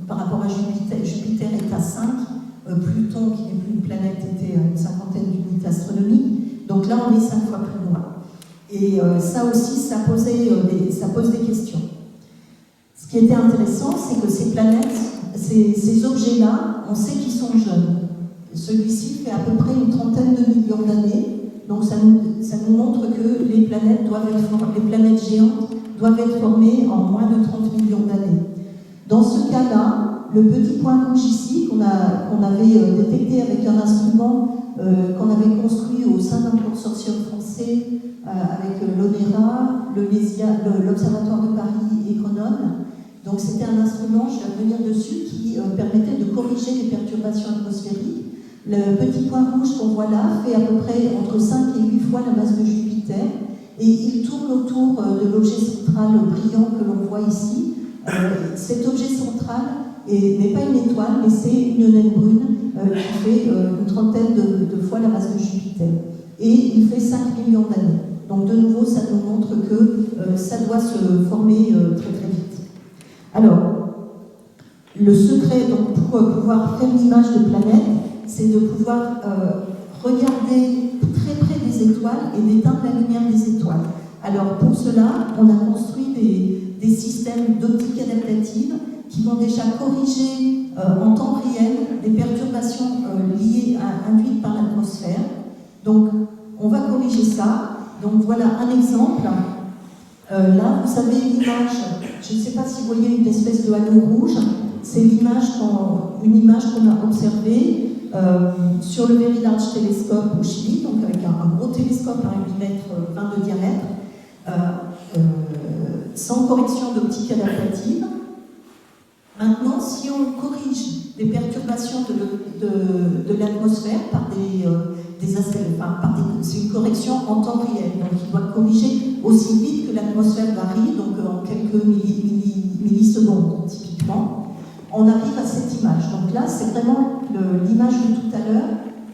Par rapport à Jupiter, Jupiter est à 5, Pluton, qui n'est plus une planète, était à une cinquantaine d'unités astronomiques, donc là on est 5 fois plus loin. Et ça aussi, ça pose des questions. Ce qui était intéressant, c'est que ces planètes, ces objets-là, on sait qu'ils sont jeunes. Celui-ci fait à peu près une trentaine de millions d'années, donc ça nous montre que les planètes géantes doivent être formées en moins de 30 millions d'années. Dans ce cas-là, le petit point rouge ici, qu'on avait détecté avec un instrument qu'on avait construit au sein d'un consortium français avec l'ONERA, l'Observatoire de Paris et Grenoble. Donc c'était un instrument, je vais revenir dessus, qui permettait de corriger les perturbations atmosphériques. Le petit point rouge qu'on voit là fait à peu près entre 5 et 8 fois la masse de Jupiter, et il tourne autour de l'objet central brillant que l'on voit ici. Cet objet central n'est pas une étoile, mais c'est une naine brune qui fait une trentaine de fois la masse de Jupiter. Et il fait 5 millions d'années. Donc de nouveau, ça nous montre que ça doit se former très très vite. Alors, le secret donc, pour pouvoir faire l'image de planète, c'est de pouvoir regarder très près des étoiles et d'éteindre la lumière des étoiles. Alors pour cela, on a construit des systèmes d'optique adaptative qui vont déjà corriger en temps réel des perturbations induites par l'atmosphère. Donc on va corriger ça. Donc voilà un exemple. Là, vous avez l'image, je ne sais pas si vous voyez une espèce de halo rouge, c'est une image qu'on a observée sur le Very Large Telescope au Chili, donc avec un gros télescope à 1,20 m de diamètre, sans correction d'optique adaptative. Maintenant, si on corrige les perturbations de l'atmosphère c'est une correction en temps réel, donc il doit corriger aussi vite que l'atmosphère varie, donc en quelques millisecondes typiquement. On arrive à cette image. Donc là, c'est vraiment l'image de tout à l'heure.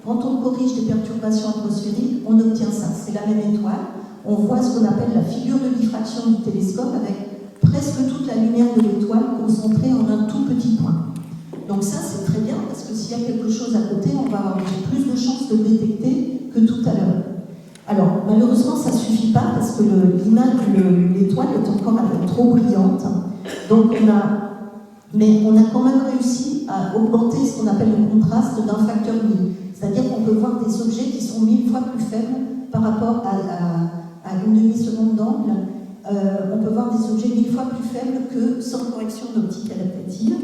Quand on corrige des perturbations atmosphériques, on obtient ça. C'est la même étoile. On voit ce qu'on appelle la figure de diffraction du télescope avec presque toute la lumière de l'étoile concentrée en un tout petit point. Donc ça, c'est très bien, parce que s'il y a quelque chose à côté, on va avoir plus de chances de détecter que tout à l'heure. Alors, malheureusement, ça ne suffit pas, parce que l'étoile est encore trop brillante. Donc mais on a quand même réussi à augmenter ce qu'on appelle le contraste d'un facteur 1000. C'est-à-dire qu'on peut voir des objets qui sont 1000 fois plus faibles par rapport à une demi-seconde d'angle. On peut voir des objets 1000 fois plus faibles que sans correction d'optique adaptative.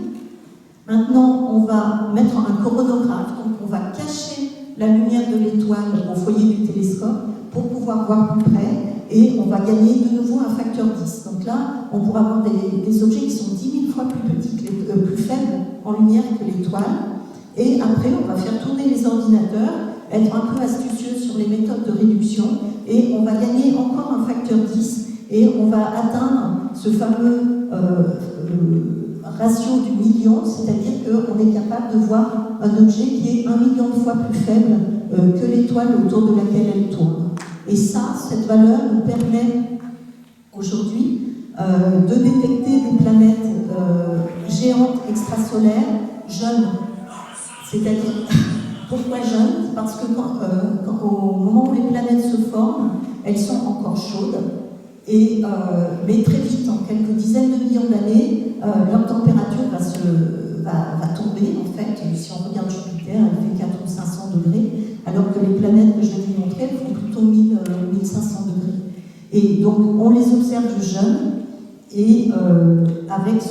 Maintenant, on va mettre un coronographe, donc on va cacher la lumière de l'étoile au foyer du télescope pour pouvoir voir plus près, et on va gagner de nouveau un facteur 10. Donc là, on pourra avoir des objets qui sont 10 000 fois plus faibles en lumière que l'étoile, et après, on va faire tourner les ordinateurs, être un peu astucieux sur les méthodes de réduction, et on va gagner encore un facteur 10, et on va atteindre ce fameux ratio du million, c'est-à-dire qu'on est capable de voir un objet qui est 1 million de fois plus faible que l'étoile autour de laquelle elle tourne. Et ça, cette valeur nous permet aujourd'hui de détecter des planètes géantes extrasolaires jeunes. C'est-à-dire, pourquoi jeunes? Parce que au moment où les planètes se forment, elles sont encore chaudes. Mais très vite, en quelques dizaines de millions d'années, leur température va tomber, en fait. Si on regarde Jupiter, elle fait 400 ou 500 degrés. alors que les planètes que je vais vous montrer, elles font plutôt 1500 degrés. Et donc, on les observe jeunes, et avec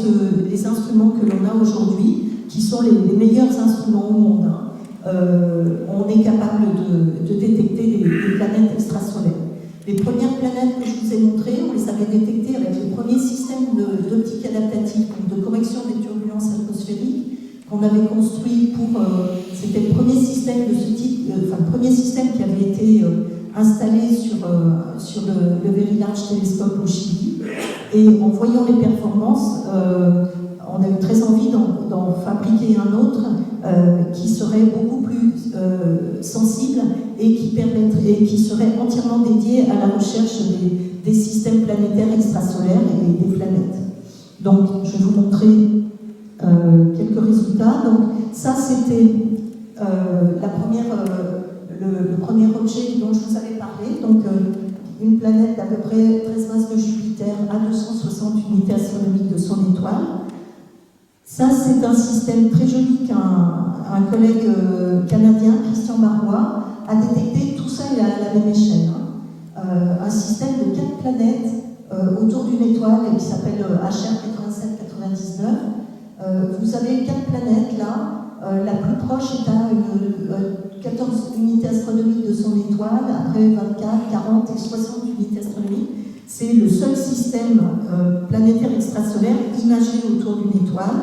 les instruments que l'on a aujourd'hui, qui sont les meilleurs instruments au monde, on est capable de détecter des planètes extrasolaires. Les premières planètes que je vous ai montrées, on les avait détectées avec le premier système d'optique adaptative, donc de correction des turbulences atmosphériques, qu'on avait construit pour... c'était le premier système de ce type, le premier système qui avait été installé sur le Very Large Telescope au Chili. Et en voyant les performances, on a eu très envie d'en fabriquer un autre qui serait beaucoup plus sensible et qui serait entièrement dédié à la recherche des systèmes planétaires extrasolaires et des planètes. Donc, je vais vous montrer quelques résultats. Donc, ça, c'était le premier objet dont je vous avais parlé. Donc, une planète d'à peu près 13 masses de Jupiter à 260 unités astronomiques de son étoile. Ça, c'est un système très joli qu'un collègue canadien, Christian Marois, a détecté. Tout ça est à la même échelle. Un système de 4 planètes autour d'une étoile qui s'appelle HR 8799. Vous avez 4 planètes là. La plus proche est à 14 unités astronomiques de son étoile, après 24, 40 et 60 unités astronomiques. C'est le seul système planétaire extrasolaire imagé autour d'une étoile.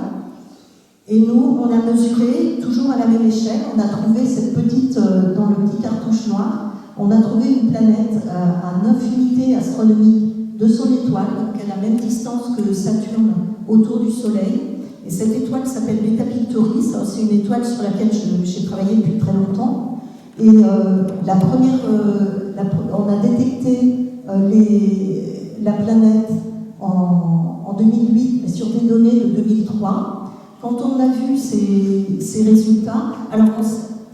Et nous, on a mesuré, toujours à la même échelle, on a trouvé cette petite, dans le petit cartouche noir, on a trouvé une planète à 9 unités astronomiques de son étoile, donc à la même distance que Saturne autour du Soleil. Et cette étoile s'appelle Beta Pictoris, c'est une étoile sur laquelle j'ai travaillé depuis très longtemps. Et on a détecté la planète en 2008, mais sur des données de 2003. Quand on a vu ces résultats, alors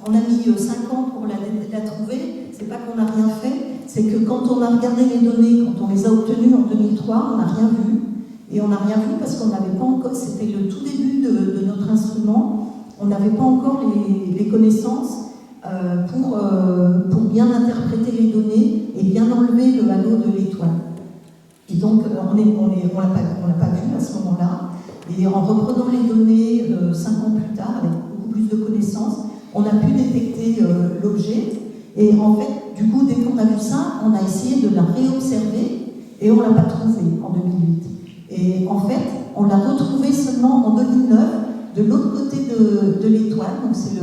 on a mis 5 ans pour la trouver, c'est pas qu'on n'a rien fait, c'est que quand on a regardé les données, quand on les a obtenues en 2003, on n'a rien vu. Et on n'a rien vu parce qu'on n'avait pas encore, c'était le tout début de notre instrument, on n'avait pas encore les connaissances pour bien interpréter les données et bien enlever le halo de l'étoile. Et donc, on l'a pas vu à ce moment-là. Et en reprenant les données 5 ans plus tard, avec beaucoup plus de connaissances, on a pu détecter l'objet. Et en fait, du coup, dès qu'on a vu ça, on a essayé de la réobserver et on ne l'a pas trouvée en 2008. Et en fait, on l'a retrouvée seulement en 2009, de l'autre côté de l'étoile, donc c'est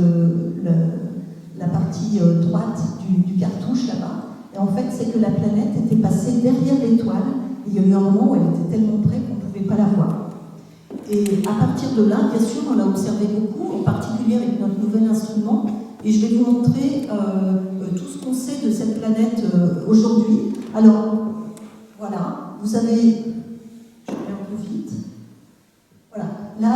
la partie droite du cartouche là-bas. Et en fait, c'est que la planète était passée derrière l'étoile. Il y a eu un moment où elle était tellement près qu'on ne pouvait pas la voir. Et à partir de là, bien sûr, on l'a observé beaucoup, en particulier avec notre nouvel instrument. Et je vais vous montrer tout ce qu'on sait de cette planète aujourd'hui. Alors, voilà, vous avez... Je vais un peu vite. Voilà, là,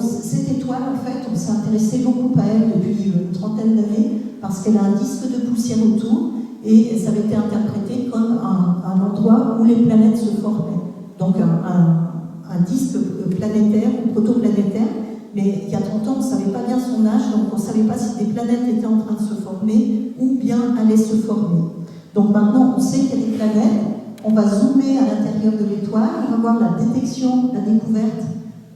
cette étoile, en fait, on s'est intéressé beaucoup à elle depuis une trentaine d'années, parce qu'elle a un disque de poussière autour, et ça avait été interprété comme un endroit où les planètes se formaient. Donc, un disque planétaire ou protoplanétaire, mais il y a 30 ans, on ne savait pas bien son âge, donc on ne savait pas si des planètes étaient en train de se former ou bien allaient se former. Donc maintenant, on sait qu'il y a des planètes, on va zoomer à l'intérieur de l'étoile, on va voir la détection, la découverte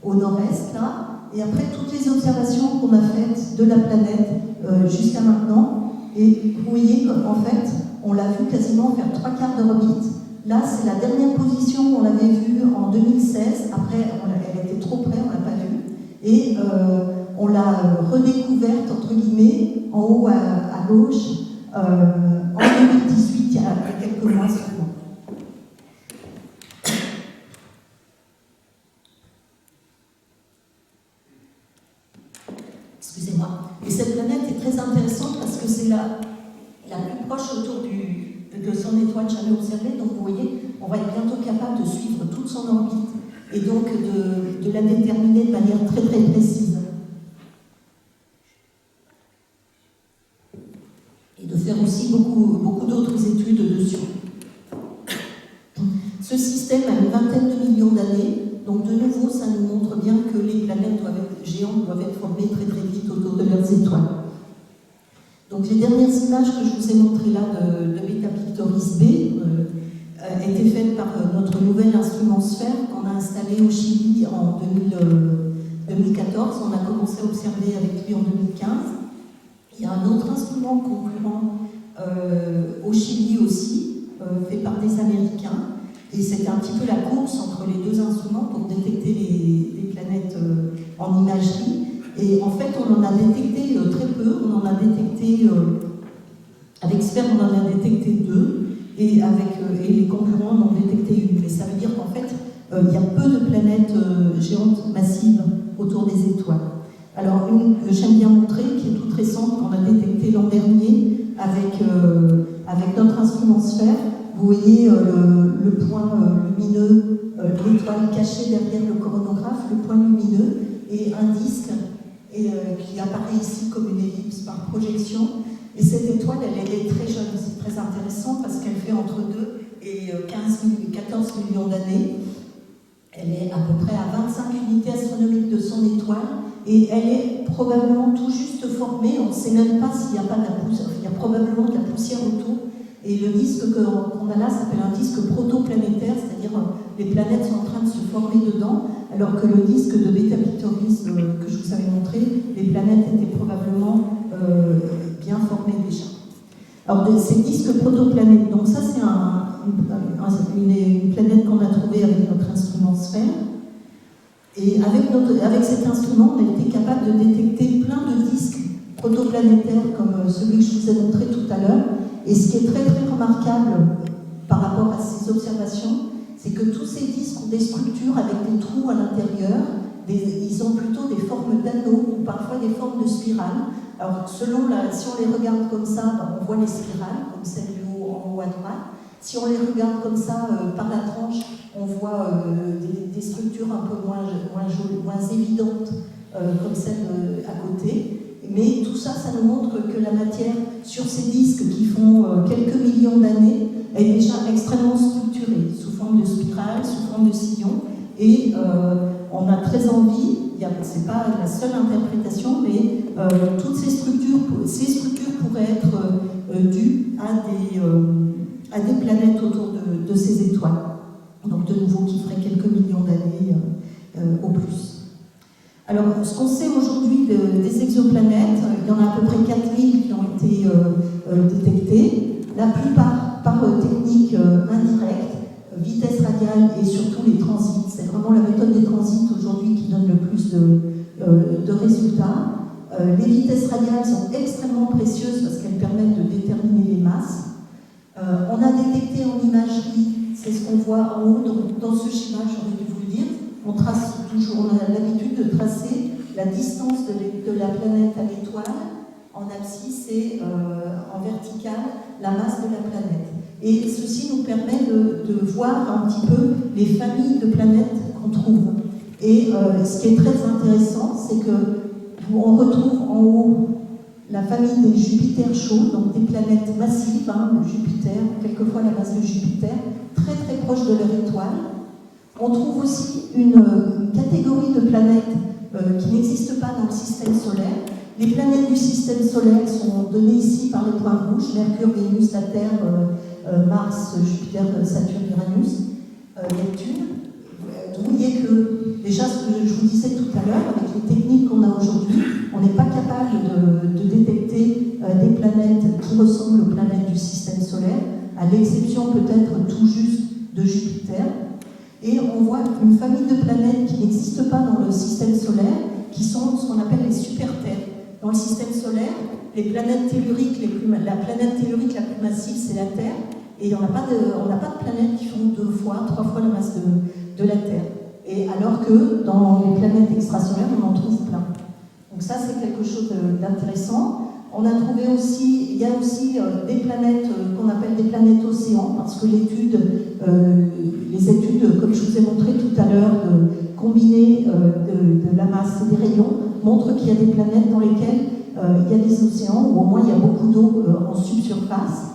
au nord-est, là, et après toutes les observations qu'on a faites de la planète jusqu'à maintenant, et vous voyez qu'en fait, on l'a vu quasiment faire 3/4 d'orbite. Là, c'est la dernière position, on l'avait vue en 2016. Après, elle était trop près, on ne l'a pas vue. Et on l'a redécouverte, entre guillemets, en haut à gauche, en 2018, il y a quelques mois seulement. Excusez-moi. Et cette planète est très intéressante parce que c'est la plus proche autour de son étoile jamais observée. Donc vous voyez, on va être bientôt capable de suivre toute son orbite et donc de la déterminer de manière très très précise. Et de faire aussi beaucoup d'autres études dessus. Ce système a une vingtaine de millions d'années, donc de nouveau ça nous montre bien que les planètes géantes doivent être formées très très vite autour de leurs étoiles. Donc les dernières images que je vous ai montrées là de Beta Pictoris B étaient faites par notre nouvel instrument sphère qu'on a installé au Chili en 2014. On a commencé à observer avec lui en 2015. Il y a un autre instrument concurrent au Chili aussi, fait par des Américains. Et c'était un petit peu la course entre les deux instruments pour détecter les planètes en imagerie. Et en fait, on en a détecté très peu. On en a détecté, avec SPHERE, on en a détecté 2, et les concurrents en ont détecté 1. Mais ça veut dire qu'en fait, il y a peu de planètes géantes massives autour des étoiles. Alors, une que j'aime bien montrer, qui est toute récente, qu'on a détectée l'an dernier avec notre instrument SPHERE. Vous voyez le point lumineux, l'étoile cachée derrière le coronographe, le point lumineux, et un disque qui apparaît ici comme une ellipse par projection. Et cette étoile, elle est très jeune, c'est très intéressant parce qu'elle fait entre 2 et 14 millions d'années. Elle est à peu près à 25 unités astronomiques de son étoile et elle est probablement tout juste formée. On ne sait même pas s'il n'y a pas de la poussière, il y a probablement de la poussière autour. Et le disque qu'on a là s'appelle un disque protoplanétaire, c'est-à-dire les planètes sont en train de se former dedans, alors que le disque de Beta Pictoris que je vous avais montré, les planètes étaient probablement bien formées déjà. Alors ces disques protoplanètes, donc ça c'est une planète qu'on a trouvée avec notre instrument SPHERE. Et avec cet instrument, on a été capable de détecter plein de disques protoplanétaires comme celui que je vous ai montré tout à l'heure. Et ce qui est très très remarquable par rapport à ces observations, c'est que tous ces disques ont des structures avec des trous à l'intérieur. Ils ont plutôt des formes d'anneaux ou parfois des formes de spirales. Alors si on les regarde comme ça, on voit les spirales, comme celle en haut à droite. Si on les regarde comme ça par la tranche, on voit des structures un peu moins évidentes comme celle à côté. Mais tout ça, ça nous montre que la matière sur ces disques qui font quelques millions d'années est déjà extrêmement structurée, sous forme de spirale, sous forme de sillon. Et on a très envie, c'est pas la seule interprétation, mais toutes ces structures pourraient être dues à des planètes autour de ces étoiles. Donc de nouveau qui feraient quelques millions d'années au plus. Alors, ce qu'on sait aujourd'hui des exoplanètes, il y en a à peu près 4000 qui ont été détectées, la plupart par technique indirecte, vitesse radiale et surtout les transits. C'est vraiment la méthode des transits aujourd'hui qui donne le plus de résultats. Les vitesses radiales sont extrêmement précieuses parce qu'elles permettent de déterminer les masses. On a détecté en imagerie, c'est ce qu'on voit en haut dans ce schéma, j'aurais dû vous le dire. On a l'habitude de tracer la distance de la planète à l'étoile en abscisse et en verticale la masse de la planète. Et ceci nous permet de voir un petit peu les familles de planètes qu'on trouve. Et ce qui est très intéressant, c'est qu'on retrouve en haut la famille des Jupiters chauds, donc des planètes massives, Jupiter, quelquefois la masse de Jupiter, très très proche de leur étoile. On trouve aussi une catégorie de planètes qui n'existent pas dans le système solaire. Les planètes du système solaire sont données ici par les points rouges, Mercure, Vénus, la Terre, Mars, Jupiter, Saturne, Uranus, Neptune. Vous voyez que, déjà, ce que je vous disais tout à l'heure, avec les techniques qu'on a aujourd'hui, on n'est pas capable de détecter des planètes qui ressemblent aux planètes du système solaire, à l'exception peut-être tout juste de Jupiter. Et on voit une famille de planètes qui n'existent pas dans le système solaire, qui sont ce qu'on appelle les super-terres. Dans le système solaire, les planètes telluriques, la planète tellurique la plus massive, c'est la Terre, et on n'a pas de planètes qui font 2 fois, 3 fois la masse de la Terre. Et alors que dans les planètes extrasolaires, on en trouve plein. Donc ça, c'est quelque chose d'intéressant. On a trouvé aussi, il y a aussi des planètes qu'on appelle des planètes océans, parce que les études, comme je vous ai montré tout à l'heure, combinées de la masse et des rayons, montrent qu'il y a des planètes dans lesquelles il y a des océans, ou au moins il y a beaucoup d'eau en subsurface,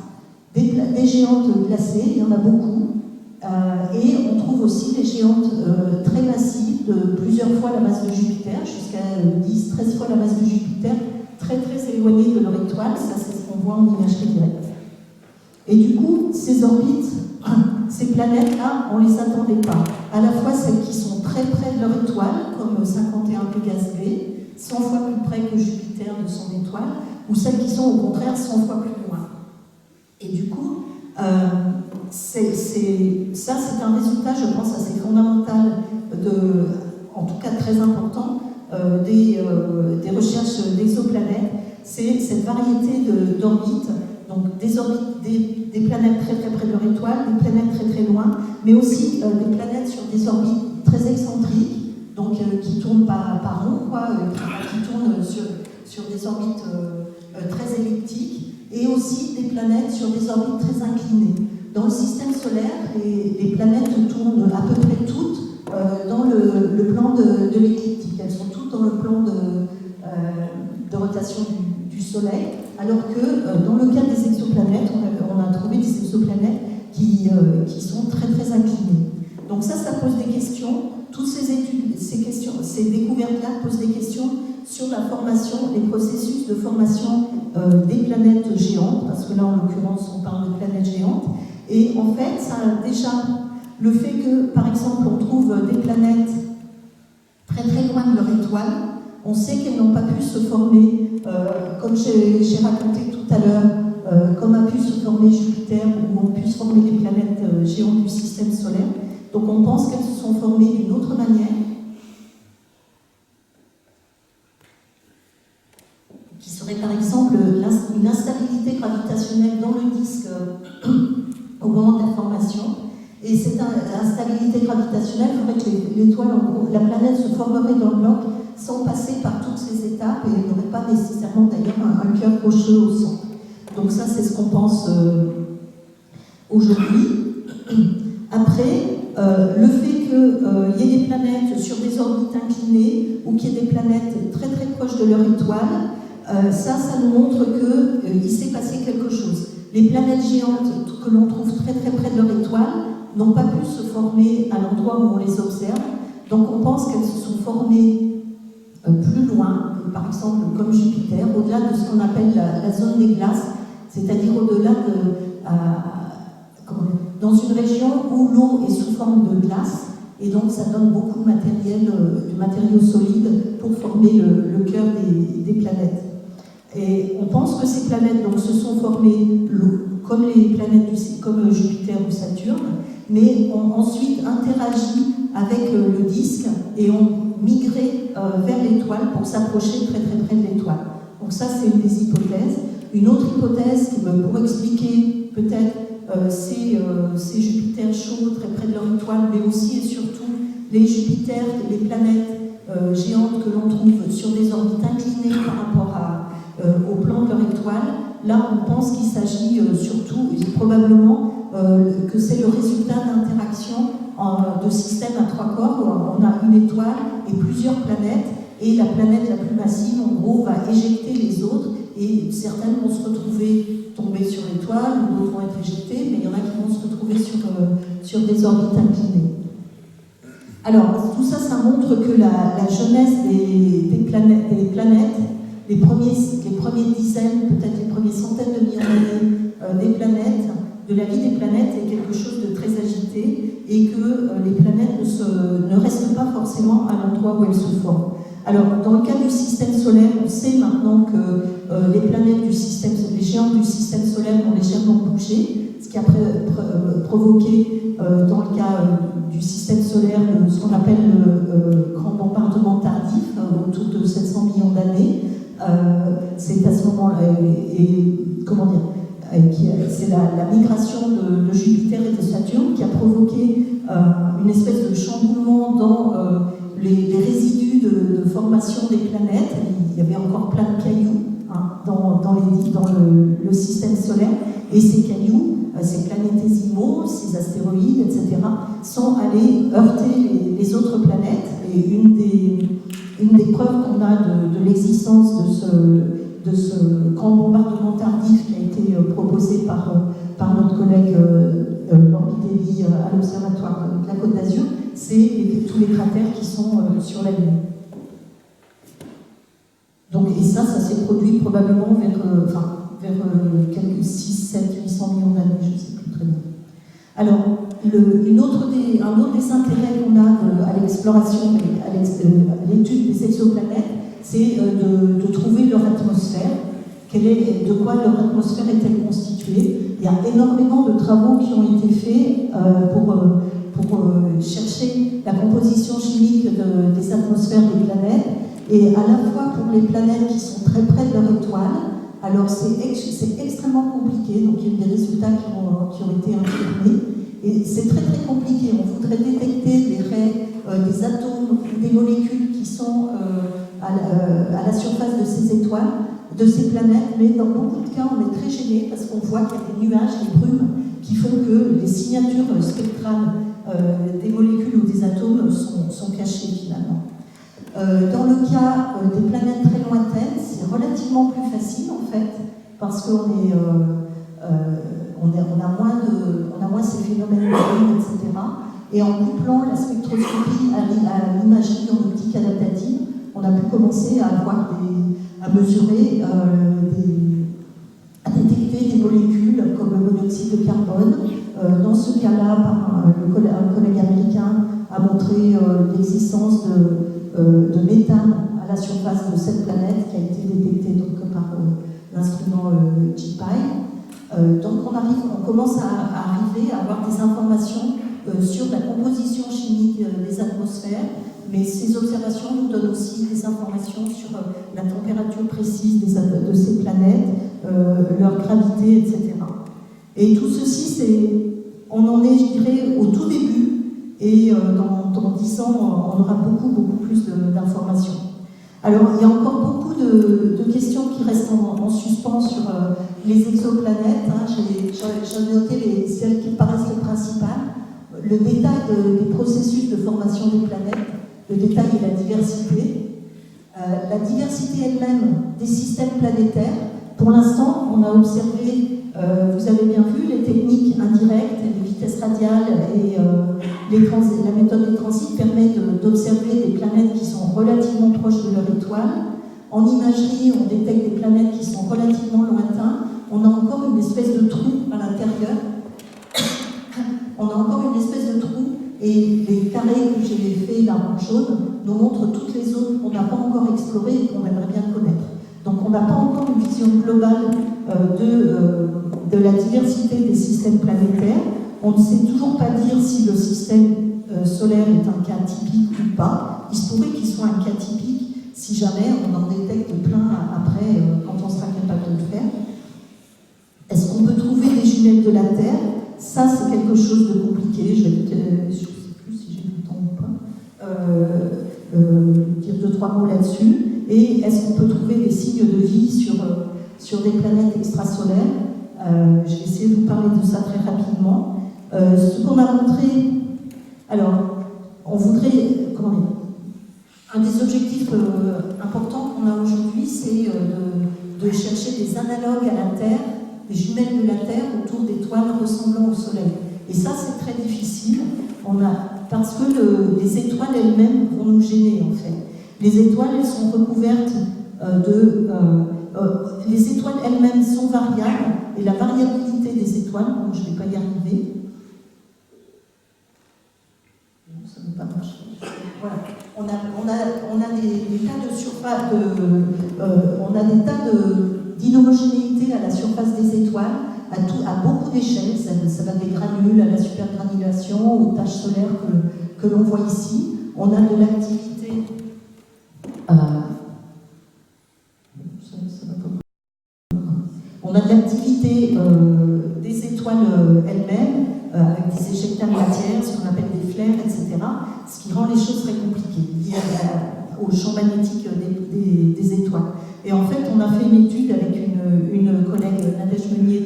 des géantes glacées, il y en a beaucoup, et on trouve aussi des géantes très massives, de plusieurs fois la masse de Jupiter, jusqu'à 10-13 fois la masse de Jupiter, très très éloignées de leur étoile. Ça, c'est ce qu'on voit en imagerie directe. Et du coup, ces orbites, ces planètes-là, on ne les attendait pas. À la fois celles qui sont très près de leur étoile, comme 51 Pégase B, 100 fois plus près que Jupiter de son étoile, ou celles qui sont au contraire 100 fois plus loin. Et du coup, ça c'est un résultat, je pense, assez fondamental, en tout cas très important, des recherches d'exoplanètes. C'est cette variété d'orbites, donc des orbites, des planètes très très près de leur étoile, des planètes très très loin, mais aussi des planètes sur des orbites très excentriques, donc qui tournent pas rond, qui tournent sur des orbites très elliptiques, et aussi des planètes sur des orbites très inclinées. Dans le système solaire, les planètes tournent à peu près toutes dans le plan de l'écliptique. Elles sont toutes dans le plan de rotation du Soleil, alors que dans le cas des exoplanètes, on a trouvé des exoplanètes qui sont très très inclinées. Donc ça pose des questions. Toutes ces études, ces découvertes-là posent des questions sur la formation, les processus de formation des planètes géantes, parce que là, en l'occurrence, on parle de planètes géantes. Et en fait, ça a déjà le fait que, par exemple, on trouve des planètes très très loin de leur étoile, on sait qu'elles n'ont pas pu se former, comme j'ai raconté tout à l'heure, comme a pu se former Jupiter, ou ont pu se former les planètes géantes du système solaire. Donc on pense qu'elles se sont formées d'une autre manière, qui serait par exemple une instabilité gravitationnelle dans le disque au moment de la formation. Et cette instabilité gravitationnelle ferait que l'étoile, la planète se formerait dans le bloc sans passer par toutes ces étapes, et il n'y aurait pas nécessairement d'ailleurs un cœur rocheux au centre. Donc ça, c'est ce qu'on pense aujourd'hui. Après, le fait qu'il y ait des planètes sur des orbites inclinées ou qu'il y ait des planètes très très proches de leur étoile, ça nous montre qu'il s'est passé quelque chose. Les planètes géantes que l'on trouve très très près de leur étoile n'ont pas pu se former à l'endroit où on les observe, donc on pense qu'elles se sont formées plus loin, par exemple comme Jupiter, au-delà de ce qu'on appelle la zone des glaces, c'est-à-dire au-delà dans une région où l'eau est sous forme de glace, et donc ça donne beaucoup de matériaux solides pour former le cœur des planètes. Et on pense que ces planètes donc, se sont formées comme les planètes comme Jupiter ou Saturne, mais ont ensuite interagi avec le disque et ont migré vers l'étoile pour s'approcher très très près de l'étoile. Donc ça, c'est une des hypothèses. Une autre hypothèse pour expliquer peut-être ces Jupiters chauds très près de leur étoile, mais aussi et surtout les Jupiters et les planètes géantes que l'on trouve sur des orbites inclinées par rapport au plan de leur étoile. Là, on pense qu'il s'agit surtout, et probablement, que c'est le résultat d'interactions de systèmes à trois corps où on a une étoile et plusieurs planètes, et la planète la plus massive, en gros, va éjecter les autres, et certaines vont se retrouver tomber sur l'étoile, d'autres vont être éjectées, mais il y en a qui vont se retrouver sur des orbites inclinées. Alors, tout ça, ça montre que la genèse des planètes, les premières dizaines, peut-être les premières centaines de millions d'années des planètes, de la vie des planètes est quelque chose de très agité, et que les planètes ne restent pas forcément à l'endroit où elles se forment. Alors, dans le cas du système solaire, on sait maintenant que les planètes les géants du système solaire ont légèrement bougé, ce qui a provoqué, dans le cas du système solaire, ce qu'on appelle le grand bombardement tardif, autour de 700 millions d'années. C'est à ce moment-là, c'est la migration de Jupiter et de Saturne qui a provoqué une espèce de chamboulement dans les résidus de formation des planètes. Il y avait encore plein de cailloux dans le système solaire, et ces cailloux, ces planétésimaux, ces astéroïdes, etc., sont allés heurter les autres planètes. Et une des preuves qu'on a de l'existence de ce grand bombardement tardif qui a été proposé par notre collègue Laure Bitelli à l'Observatoire de la Côte d'Azur, c'est tous les cratères qui sont sur la Lune. Donc, et ça s'est produit probablement vers quelques 6, 7, 800 millions d'années, je ne sais plus très bien. Alors, un autre des intérêts qu'on a à l'exploration et à l'étude des exoplanètes, c'est de trouver leur atmosphère. De quoi leur atmosphère est-elle constituée? Il y a énormément de travaux qui ont été faits pour chercher la composition chimique des atmosphères des planètes, et à la fois pour les planètes qui sont très près de leur étoile. Alors c'est extrêmement compliqué, donc il y a eu des résultats qui ont été imprimés, et c'est très très compliqué. On voudrait détecter des raies, des atomes, des molécules qui sont à la surface de ces étoiles, de ces planètes, mais dans beaucoup de cas on est très gêné parce qu'on voit qu'il y a des nuages, des brumes qui font que les signatures spectrales des molécules ou des atomes sont cachées finalement. Dans le cas des planètes très lointaines, c'est relativement plus facile en fait, parce qu'on a moins ces phénomènes de brume, etc. Et en couplant la spectroscopie à l'imagerie en optique adaptative, on a pu commencer à mesurer, à détecter des molécules comme le monoxyde de carbone. Dans ce cas-là, un collègue américain a montré l'existence de méthane à la surface de cette planète qui a été détectée donc par l'instrument JPI. Donc on commence à arriver à avoir des informations sur la composition chimique des atmosphères, mais ces observations nous donnent aussi des informations sur la température précise de ces planètes, leur gravité, etc. Et tout ceci, on en est, je dirais, au tout début, et dans 10 ans, on aura beaucoup plus d'informations. Alors, il y a encore beaucoup de questions qui restent en suspens sur les exoplanètes. J'ai noté celles qui paraissent les principales. Le détail des processus de formation des planètes, le détail et la diversité. La diversité elle-même des systèmes planétaires. Pour l'instant, on a observé, vous avez bien vu, les techniques indirectes, les vitesses radiales et la méthode des transits permet d'observer des planètes qui sont relativement proches de leur étoile. En imagerie, on détecte des planètes qui sont relativement lointains. On a encore une espèce de trou à l'intérieur. Et les carrés que j'ai faits là en jaune nous montrent toutes les zones qu'on n'a pas encore explorées et qu'on aimerait bien connaître. Donc on n'a pas encore une vision globale de la diversité des systèmes planétaires. On ne sait toujours pas dire si le système solaire est un cas typique ou pas. Il se pourrait qu'il soit un cas typique si jamais on en détecte plein après, quand on sera capable de le faire. Est-ce qu'on peut trouver des jumelles de la Terre? Ça, c'est quelque chose de compliqué. Je ne sais plus si j'ai le temps ou pas. Dire 2-3 mots là-dessus. Et est-ce qu'on peut trouver des signes de vie sur des planètes extrasolaires? Je vais essayer de vous parler de ça très rapidement. Ce qu'on a montré, alors, on voudrait, un des objectifs importants qu'on a aujourd'hui, c'est de chercher des analogues à la Terre, des jumelles de la Terre autour d'étoiles ressemblant au Soleil. Et ça, c'est très difficile, parce que les étoiles elles-mêmes vont nous gêner, en fait. Les étoiles, elles sont recouvertes les étoiles elles-mêmes sont variables, et la variabilité des étoiles, donc je ne vais pas y arriver. Non, ça ne va pas marcher. Voilà. On a des tas de surface, on a des tas d'inhomogénéité à la surface des étoiles, à beaucoup d'échelles. Ça va des granules à la supergranulation, aux taches solaires que l'on voit ici. On a de l'activité. On a de l'activité des étoiles elles-mêmes, avec des éjectats de matière, ce qu'on appelle des flares, etc., ce qui rend les choses très compliquées, liées au champ magnétique des étoiles. Et en fait, on a fait une étude avec une collègue, Nadège Meunier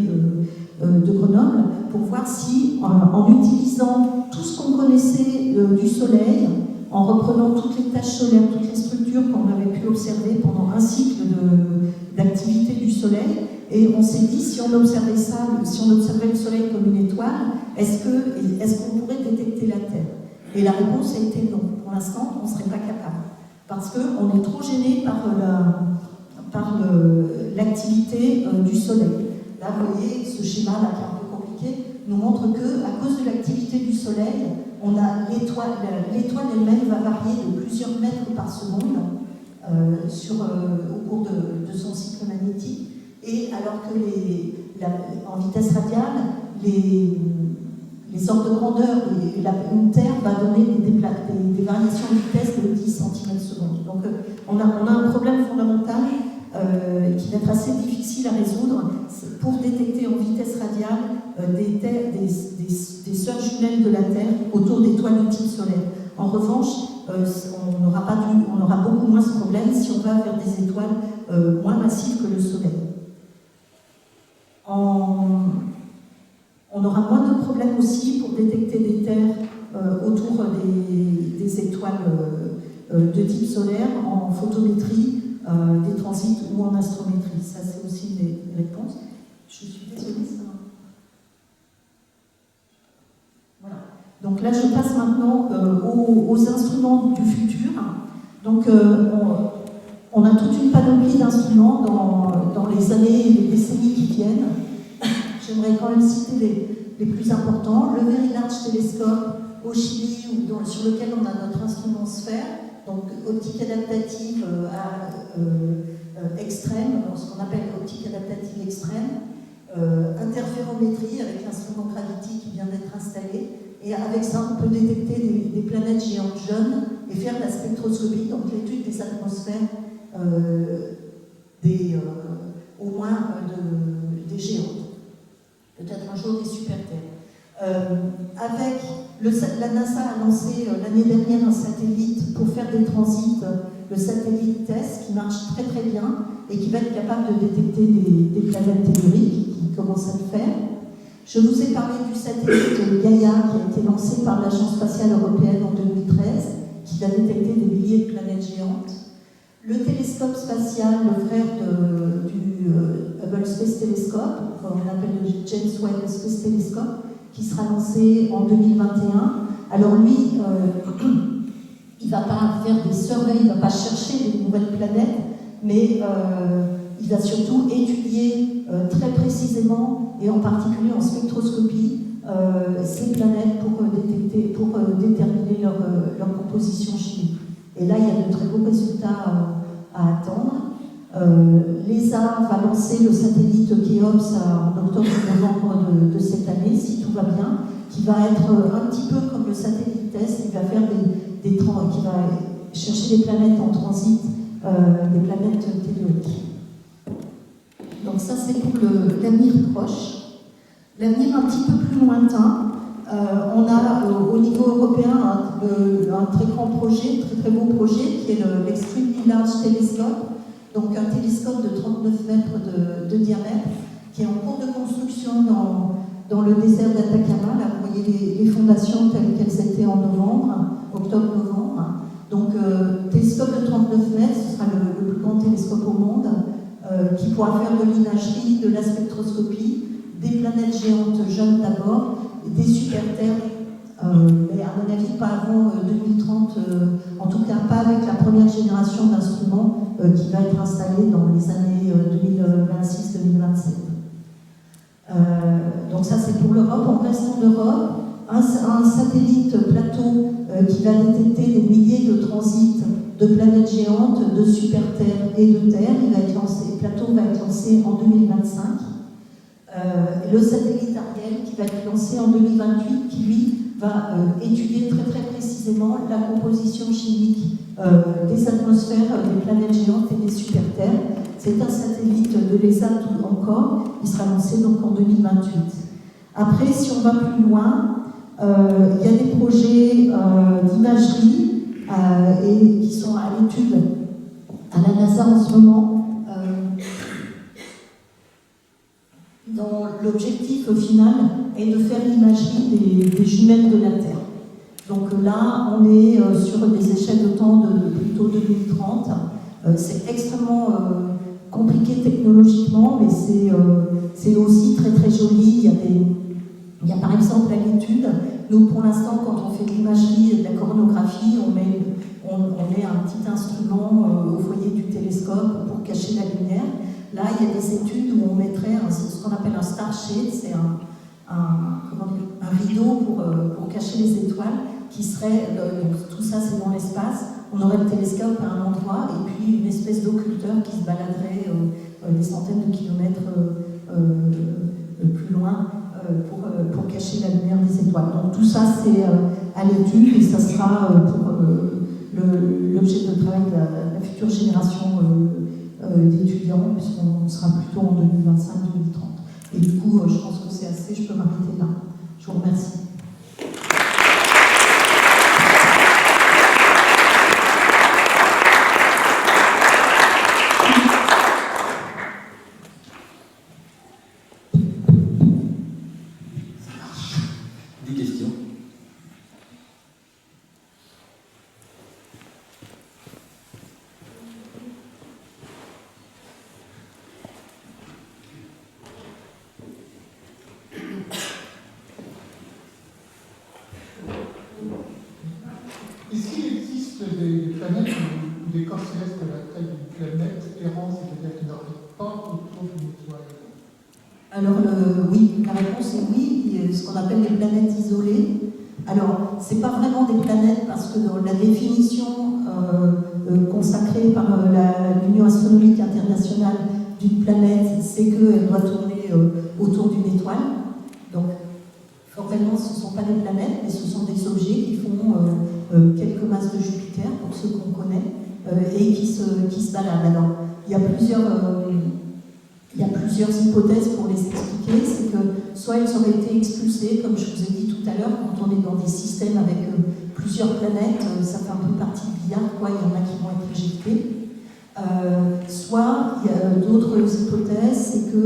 de Grenoble, pour voir si, en utilisant tout ce qu'on connaissait du Soleil, en reprenant toutes les tâches solaires, toutes les structures qu'on avait pu observer pendant un cycle d'activité du Soleil, et on s'est dit, si on observait le Soleil comme une étoile, est-ce qu'on pourrait détecter la Terre? Et la réponse a été non. Pour l'instant, on ne serait pas capable. Parce qu'on est trop gêné par l'activité du Soleil. Là, vous voyez, ce schéma-là qui est un peu compliqué nous montre qu'à cause de l'activité du Soleil, on a l'étoile elle-même va varier de plusieurs mètres par seconde au cours de son cycle magnétique, et alors que en vitesse radiale, les ordres de grandeur et une Terre va donner des variations de vitesse de 10 cm/s. Donc on a un problème fondamental qui va être assez difficile à résoudre pour détecter en vitesse radiale des sœurs jumelles de la Terre autour d'étoiles de type solaire. En revanche, on aura beaucoup moins ce problème si on va vers des étoiles moins massives que le Soleil. On aura moins de problèmes aussi pour détecter des terres autour des étoiles de type solaire en photométrie, des transits ou en astrométrie. Ça, c'est aussi des réponses. Je suis désolée, ça. Voilà. Donc là, je passe maintenant aux instruments du futur. Donc, on a toute une panoplie d'instruments dans les années et les décennies qui viennent. J'aimerais quand même citer les plus importants. Le Very Large Telescope au Chili, sur lequel on a notre instrument sphère, donc optique adaptative extrême, ce qu'on appelle optique adaptative extrême, interférométrie avec l'instrument Gravity qui vient d'être installé, et avec ça on peut détecter des planètes géantes jeunes et faire la spectroscopie, donc l'étude des atmosphères au moins des géantes. Peut-être un jour des super-terres. La NASA a lancé l'année dernière un satellite pour faire des transits, le satellite TESS, qui marche très très bien et qui va être capable de détecter des planètes telluriques, qui commence à le faire. Je vous ai parlé du satellite Gaia qui a été lancé par l'Agence spatiale européenne en 2013, qui va détecter des milliers de planètes géantes. Le télescope spatial, le frère du Hubble Space Telescope, qu'on appelle le James Webb Space Telescope, qui sera lancé en 2021. Alors lui, il ne va pas faire des surveys, il ne va pas chercher des nouvelles planètes, mais il va surtout étudier très précisément, et en particulier en spectroscopie, ces planètes pour déterminer leur composition chimique. Et là, il y a de très beaux résultats à attendre. L'ESA va lancer le satellite Cheops en octobre-novembre de cette année, si tout va bien, qui va être un petit peu comme le satellite TESS, qui va faire qui va chercher des planètes en transit, des planètes telluriques. Donc ça, c'est pour l'avenir proche. L'avenir un petit peu plus lointain, on a au niveau européen un très grand projet, très très beau projet, qui est l'Extremely Large Telescope, donc un télescope de 39 mètres de diamètre, qui est en cours de construction dans le désert d'Atacama. Là, vous voyez les fondations telles qu'elles étaient en octobre-novembre. Donc, télescope de 39 mètres, ce sera le plus grand télescope au monde, qui pourra faire de l'imagerie, de la spectroscopie, des planètes géantes jeunes d'abord, des super-terres, mais à mon avis pas avant 2030, en tout cas pas avec la première génération d'instruments qui va être installée dans les années 2026-2027. Donc ça c'est pour l'Europe. En restant d'Europe, un satellite plateau qui va détecter des milliers de transits de planètes géantes, de super-terres et de terres. Le plateau va être lancé en 2025. Le satellite Ariel qui va être lancé en 2028, qui lui va étudier très très précisément la composition chimique des atmosphères des planètes géantes et des super-terres. C'est un satellite de l'ESA encore, il sera lancé donc en 2028. Après, si on va plus loin, il y a des projets d'imagerie et qui sont à l'étude à la NASA en ce moment. Dont l'objectif final est de faire l'imagerie des jumelles de la Terre. Donc là, on est sur des échelles de temps de plutôt 2030. C'est extrêmement compliqué technologiquement, mais c'est aussi très très joli. Il y a par exemple à l'étude, nous pour l'instant, quand on fait de l'imagerie et de la coronographie, on met un petit instrument au foyer du télescope pour cacher la lumière. là, il y a des études où on mettrait ce qu'on appelle un star shade, c'est un rideau pour cacher les étoiles, qui serait, donc tout ça c'est dans l'espace, on aurait le télescope à un endroit, et puis une espèce d'occulteur qui se baladerait des centaines de kilomètres plus loin pour cacher la lumière des étoiles. Donc tout ça c'est à l'étude, et ça sera pour l'objet de travail de la future génération d'étudiants, puisqu'on sera plutôt en 2025-2030. Et du coup, je pense que c'est assez, je peux m'arrêter là. Je vous remercie. Des questions? Est-ce qu'il existe des planètes ou des corps célestes à la taille d'une planète errant, c'est-à-dire qui n'orbitent pas autour d'une étoile? Alors oui, la réponse est oui. Il y a ce qu'on appelle les planètes isolées. Alors, c'est pas vraiment des planètes parce que dans la définition consacrée par l'Union astronomique internationale d'une planète, c'est qu'elle doit tourner autour d'une étoile. Donc, formellement, ce ne sont pas des planètes, mais ce sont des objets qui font quelques masses de Jupiter, pour ceux qu'on connaît, et qui se baladent. Alors, il y a plusieurs hypothèses pour les expliquer. C'est que soit ils auraient été expulsés, comme je vous ai dit tout à l'heure, quand on est dans des systèmes avec plusieurs planètes, ça fait un peu partie du billard, quoi, il y en a qui vont être éjectés. Soit il y a d'autres hypothèses, c'est que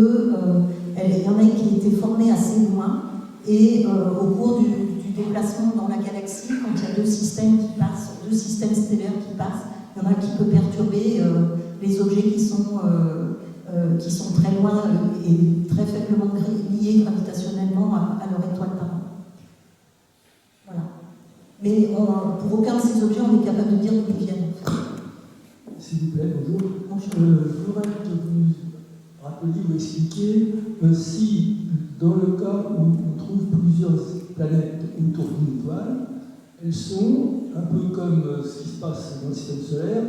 il y en a qui étaient formés assez loin, et au cours du déplacement dans la galaxie, quand il y a deux systèmes qui passent, deux systèmes stellaires qui passent, il y en a qui peut perturber les objets qui sont très loin et très faiblement liés gravitationnellement à leur étoile parente. Voilà. Mais pour aucun de ces objets, on est capable de dire d'où ils viennent. S'il vous plaît, bonjour. Bonjour. Je voudrais que vous rappeliez ou expliquiez si, dans le cas où on trouve plusieurs planètes autour d'une étoile, elles sont, un peu comme ce qui se passe dans le système solaire,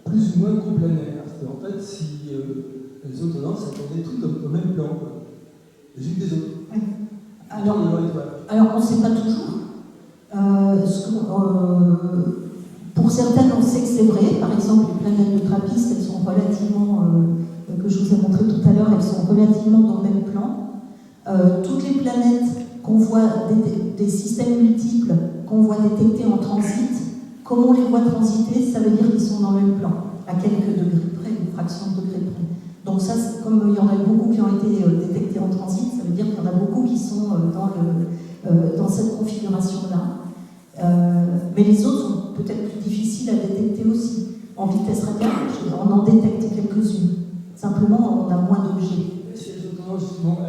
plus ou moins coplanaires. C'est-à-dire, en fait, si elles ont tendance à tourner des trucs au même plan, les unes des autres. Oui. Alors, on ne sait pas toujours. Pour certaines, on sait que c'est vrai. Par exemple, les planètes de TRAPPIST, elles sont relativement, que je vous ai montré tout à l'heure, elles sont relativement dans le même plan. Toutes les planètes qu'on voit, des systèmes multiples qu'on voit détecter en transit, comme on les voit transiter, ça veut dire qu'ils sont dans le même plan, à quelques degrés près, une fraction de degré près. Donc ça, comme il y en a beaucoup qui ont été détectés en transit, ça veut dire qu'il y en a beaucoup qui sont dans cette configuration-là. Mais les autres sont peut-être plus difficiles à détecter aussi. En vitesse radiale, on en détecte quelques-unes. Simplement, on a moins d'objets. Est-ce qu'elles ont tendance justement à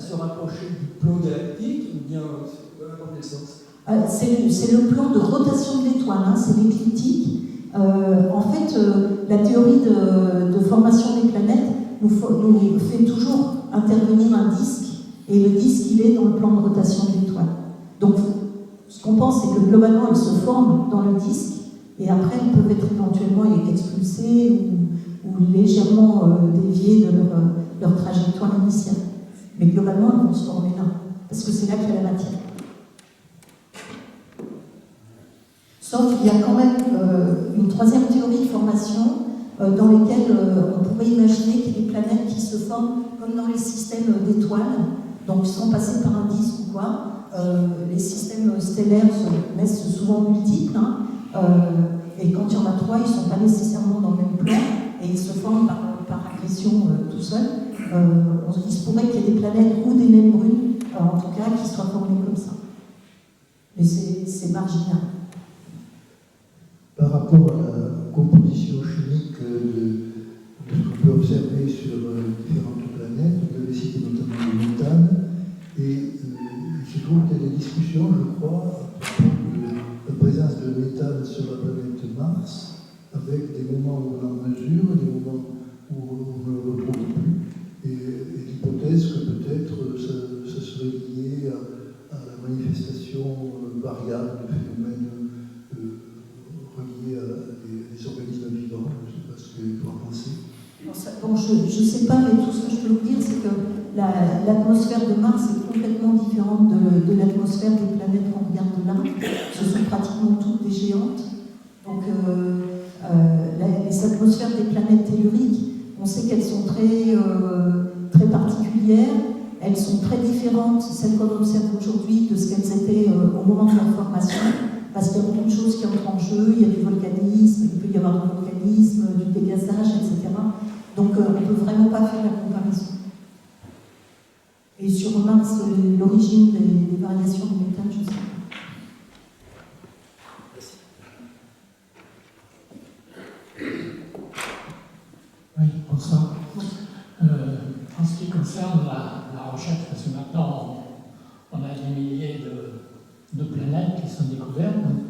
se rapprocher du plan galactique ou bien dans quel sens? C'est le plan de rotation de l'étoile, hein, c'est l'écliptique. En fait, la théorie de formation des planètes nous fait toujours intervenir un disque, et le disque, il est dans le plan de rotation de l'étoile. Donc, ce qu'on pense, c'est que globalement, elles se forment dans le disque, et après, elles peuvent être éventuellement expulsées ou légèrement déviées de leur trajectoire initiale. Mais globalement, elles vont se former là, parce que c'est là qu'il y a la matière. Sauf qu'il y a quand même une troisième théorie de formation dans laquelle on pourrait imaginer qu'il y a des planètes qui se forment comme dans les systèmes d'étoiles, donc sans passer par un disque ou quoi. Les systèmes stellaires naissent souvent multiples, hein, et quand il y en a trois, ils ne sont pas nécessairement dans le même plan, et ils se forment par agression tout seuls. Il se pourrait qu'il y ait des planètes ou des naines brunes, en tout cas, qui soient formées comme ça. Mais c'est marginal. Par rapport à la composition chimique de ce qu'on peut observer sur différentes planètes, vous avez cité notamment le méthane, et il se trouve qu'il y a des discussions, je crois, à propos de la présence de méthane sur la planète Mars, avec des moments où on en mesure et des moments où on ne le retrouve plus. je ne sais pas, mais tout ce que je peux vous dire, c'est que l'atmosphère de Mars est complètement différente de l'atmosphère des planètes qu'on regarde de là. Ce sont pratiquement toutes des géantes. Donc, les atmosphères des planètes telluriques, on sait qu'elles sont très particulières, elles sont très différentes, celles qu'on observe aujourd'hui, de ce qu'elles étaient au moment de leur formation, parce qu'il y a beaucoup de choses qui entrent en jeu, il y a du volcanisme, il peut y avoir du volcanisme, du dégazage, etc. Donc on ne peut vraiment pas faire la comparaison. Et sur Mars, l'origine des variations du méthane, je ne sais pas. Oui, bonsoir. En ce qui concerne la recherche, parce que maintenant on a des milliers de planètes qui sont découvertes, donc,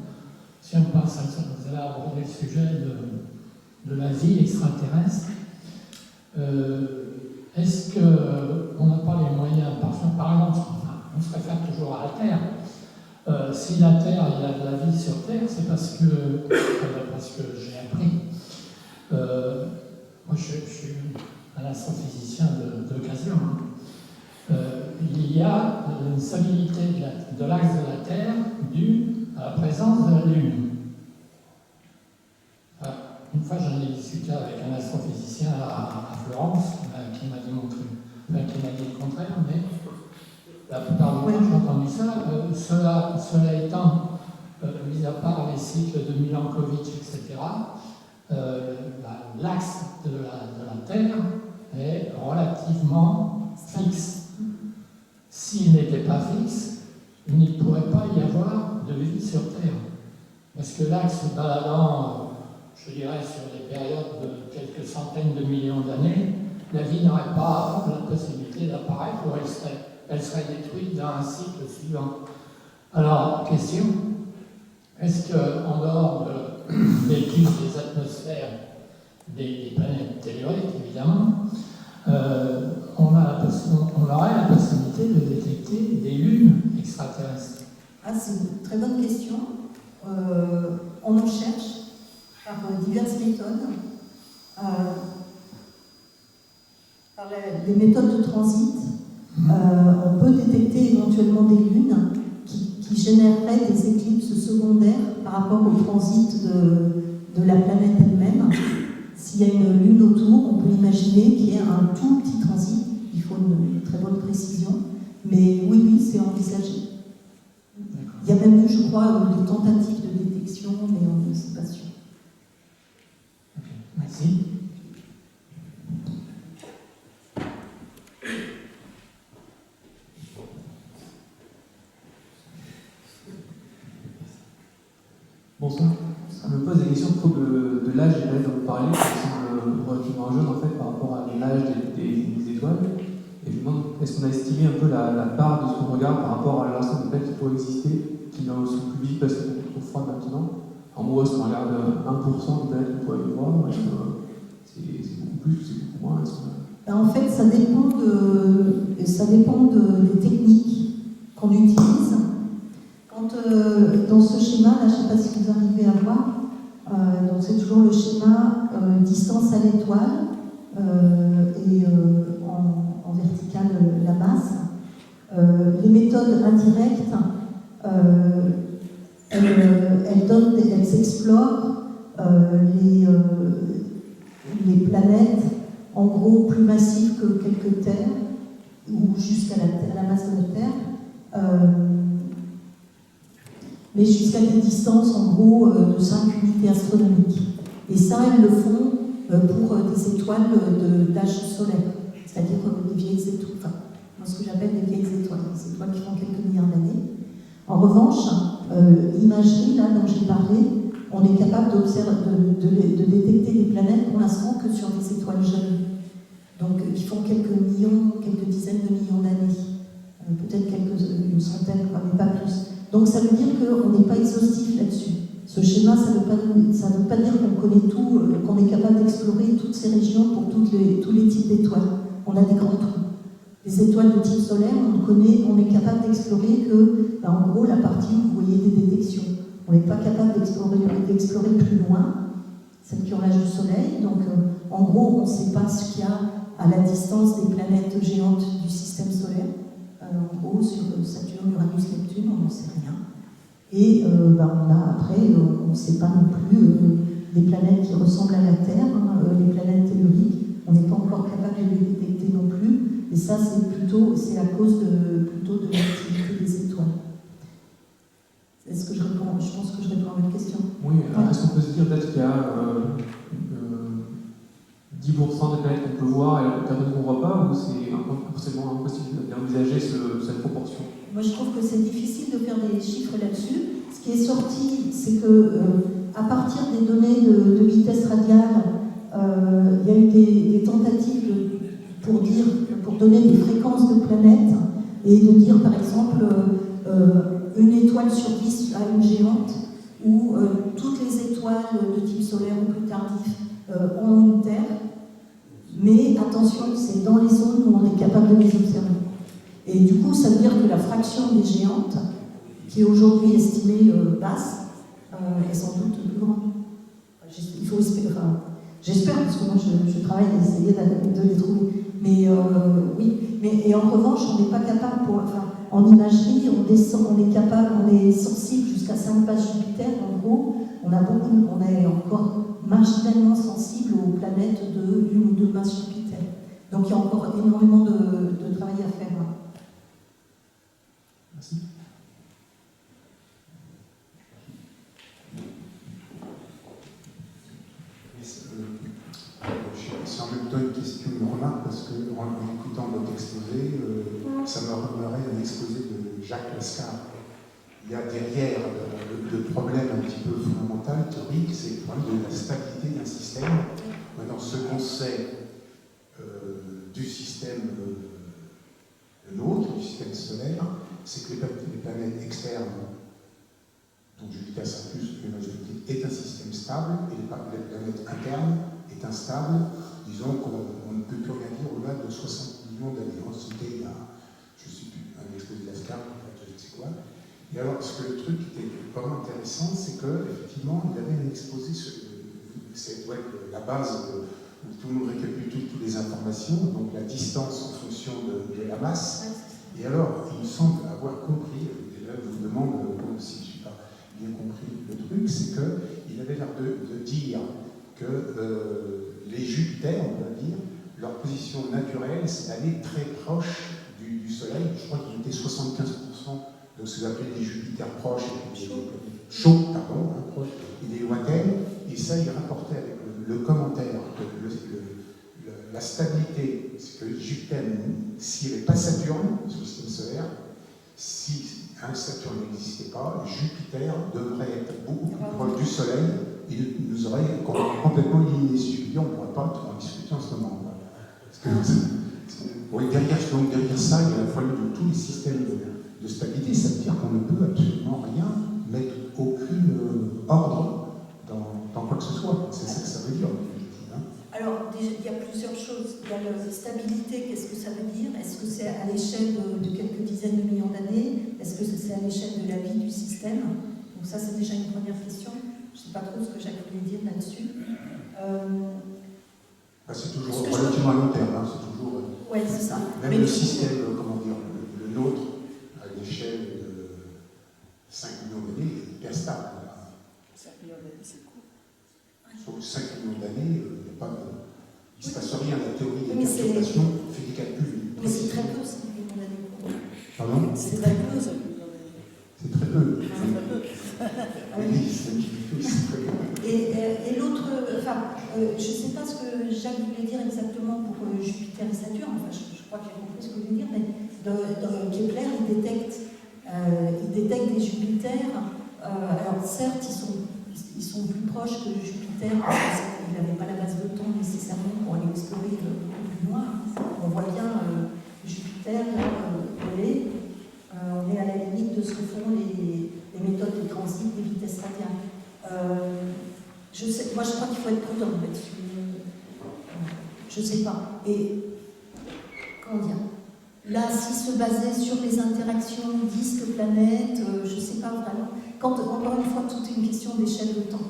si on passe à ça, vous allez aborder le sujet de la vie extraterrestre. Est-ce qu'on n'a pas les moyens, parfois, par exemple, on se réfère toujours à la Terre. Si la Terre, il y a de la vie sur Terre, c'est parce que j'ai appris. Moi, je suis un astrophysicien d'occasion. Il y a une stabilité de l'axe de la Terre due à la présence de la Lune. Une fois, j'en ai discuté avec un astrophysicien à Florence qui m'a dit le contraire, mais la plupart du temps, j'ai entendu ça. Cela étant, mis à part les cycles de Milankovitch, etc., l'axe de la Terre est relativement fixe. S'il n'était pas fixe, il ne pourrait pas y avoir de vie sur Terre. Parce que l'axe baladant, je dirais, sur des périodes de quelques centaines de millions d'années, la vie n'aurait pas la possibilité d'apparaître ou elle serait détruite dans un cycle suivant. Alors, question, est-ce qu'en dehors de l'étude des atmosphères des planètes telluriques, évidemment, on aurait la possibilité de détecter des lunes extraterrestres? C'est une très bonne question. On en cherche par diverses méthodes. Par les méthodes de transit, on peut détecter éventuellement des lunes qui généreraient des éclipses secondaires par rapport au transit de la planète elle-même. S'il y a une lune autour, on peut imaginer qu'il y ait un tout petit transit. Il faut une très bonne précision. Mais oui, c'est envisagé. Il y a même eu, je crois, des tentatives de détection, mais on ne sait pas sûr. Okay. Merci. Bonsoir. Je me pose la question de l'âge des planètes dont vous parlez, qui semble relativement jeune en fait par rapport à l'âge des étoiles. Et je me demande, est-ce qu'on a estimé un peu la part de ce qu'on regarde par rapport à l'ensemble des planètes qui pourraient exister, qui ne sont plus vives parce qu'elles sont trop froides maintenant? En gros, est-ce qu'on regarde 1% des planètes qu'on pourrait y voir? Est-ce que c'est beaucoup plus ou c'est beaucoup moins? En fait, ça dépend des techniques qu'on utilise. Quand, dans ce schéma, là, je ne sais pas si vous arrivez à voir, donc c'est toujours le schéma distance à l'étoile et en verticale la masse. Les méthodes indirectes, elles explorent les planètes en gros plus massives que quelques terres ou jusqu'à la masse de la Terre. Mais jusqu'à des distances en gros de 5 unités astronomiques. Et ça, elles le font pour des étoiles d'âge solaire, c'est-à-dire des vieilles étoiles, enfin, ce que j'appelle des vieilles étoiles, des étoiles qui font quelques milliards d'années. En revanche, l'imagerie, là, dont j'ai parlé, on est capable de détecter des planètes pour l'instant que sur des étoiles jeunes, donc qui font quelques dizaines de millions d'années, peut-être une centaine, mais pas plus. Donc ça veut dire qu'on n'est pas exhaustif là-dessus. Ce schéma, ça ne veut pas dire qu'on connaît tout, qu'on est capable d'explorer toutes ces régions pour tous les types d'étoiles. On a des grands trous. Les étoiles de type solaire, on est capable d'explorer que, en gros, la partie où vous voyez des détections. On n'est pas capable d'explorer plus loin, celles qui ont l'âge du Soleil. Donc en gros, on ne sait pas ce qu'il y a à la distance des planètes géantes du système solaire. En gros, sur Saturne, Uranus, Neptune, on n'en sait rien. Et après, on ne sait pas non plus les planètes qui ressemblent à la Terre, les planètes telluriques. On n'est pas encore capable de les détecter non plus. Et ça, c'est à cause plutôt de l'activité des étoiles. Est-ce que je réponds? Je pense que je réponds à votre question. Oui, alors est-ce qu'on peut se dire peut-être qu'il y a 10% des planètes qu'on peut voir et d'autres qu'on ne voit pas, ou c'est impossible d'envisager cette proportion? Moi, je trouve que c'est difficile de faire des chiffres là-dessus. Ce qui est sorti, c'est que à partir des données de vitesse radiale, il y a eu des tentatives pour donner des fréquences de planètes et de dire, par exemple, une étoile sur 10 à une géante, ou toutes les étoiles de type solaire ou plus tardif ont une Terre, mais attention, c'est dans les zones où on est capable de les observer. Et du coup, ça veut dire que la fraction des géantes, qui est aujourd'hui estimée basse, est sans doute plus grande. Il faut espérer, j'espère, parce que moi je travaille à essayer de les trouver. Mais oui, et en revanche, on n'est pas capable, en imagerie, on est sensible jusqu'à 5 passes Jupiter, en gros, on est encore marginalement sensible aux planètes de 1 ou 2 masses Jupiter. Donc il y a encore énormément de travail à faire. Merci. C'est en même temps une question, une remarque, parce que en écoutant votre exposé, ça me remémorait un exposé de Jacques Lascar. Il y a derrière le problème un petit peu fondamental, théorique, c'est le problème de la stabilité d'un système. Maintenant, ce qu'on sait du système le nôtre, du système solaire, c'est que les planètes externes, dont Jupiter Saturne est un système stable, et les planètes internes est instable. Disons qu'on ne peut plus rien dire au-delà de 60 millions d'années. C'était, je ne sais plus, un exposé de Lascar, je ne sais quoi. Et alors, le truc qui était vraiment intéressant, c'est qu'effectivement, il avait un exposé sur la base où tout le monde récapitule toutes les informations, donc la distance en fonction de la masse. Et alors, il me semble avoir compris, et là je vous demande si je ne suis pas bien compris le truc, c'est qu'il avait l'air de dire que les Jupiters, on va dire, leur position naturelle, c'est d'aller très proche du Soleil. Je crois qu'ils étaient 75% de ce que vous appelez des Jupiters proches, chauds, pardon, proches, et des lointaines. Et ça, il rapportait avec le commentaire que la stabilité, c'est que Jupiter, s'il n'y avait pas Saturne sur le système solaire, si un Saturne n'existait pas, Jupiter devrait être beaucoup plus proche du Soleil. Il nous aurait complètement éliminé. Si je veux dire, on ne pourrait pas en discuter en ce moment. Derrière ça, il y a la folie de tous les systèmes de stabilité. Ça veut dire qu'on ne peut absolument rien mettre aucun ordre dans quoi que ce soit. C'est ça que ça veut dire. Alors, il y a plusieurs choses. Il y a la stabilité, qu'est-ce que ça veut dire? Est-ce que c'est à l'échelle de quelques dizaines de millions d'années? Est-ce que c'est à l'échelle de la vie du système? Donc ça, c'est déjà une première question. Je ne sais pas trop ce que Jacques voulait dire là-dessus. C'est toujours relativement à long terme. C'est toujours... Oui, c'est ça. Même le système, comment dire, le nôtre, à l'échelle de 5 millions d'années, est hyper stable. 5 millions d'années, c'est court. Sauf 5 millions d'années, il ne se passe rien. La théorie des mais perturbations fait des calculs. Mais c'est très peu, 5 millions d'années. Pardon? C'est très peu, 5 millions d'années. C'est très peu. C'est très peu. Oui, c'est très peu. Et l'autre, je ne sais pas ce que Jacques voulait dire exactement pour Jupiter et Saturne, je crois que j'ai compris ce que vous voulez dire, mais dans Kepler, il détecte des Jupiters. Alors certes, ils sont plus proches que Jupiter, parce qu'il n'avait pas la base de temps nécessairement pour aller explorer beaucoup plus loin. On voit bien Jupiter voler. On est à la limite de ce que font les méthodes de transit des vitesses radiales. Moi, je crois qu'il faut être prudent là-dessus. Je ne sais pas. Et, comment dire, là, s'il se basait sur les interactions disque-planète, je ne sais pas vraiment. Encore une fois, tout est une question d'échelle de temps.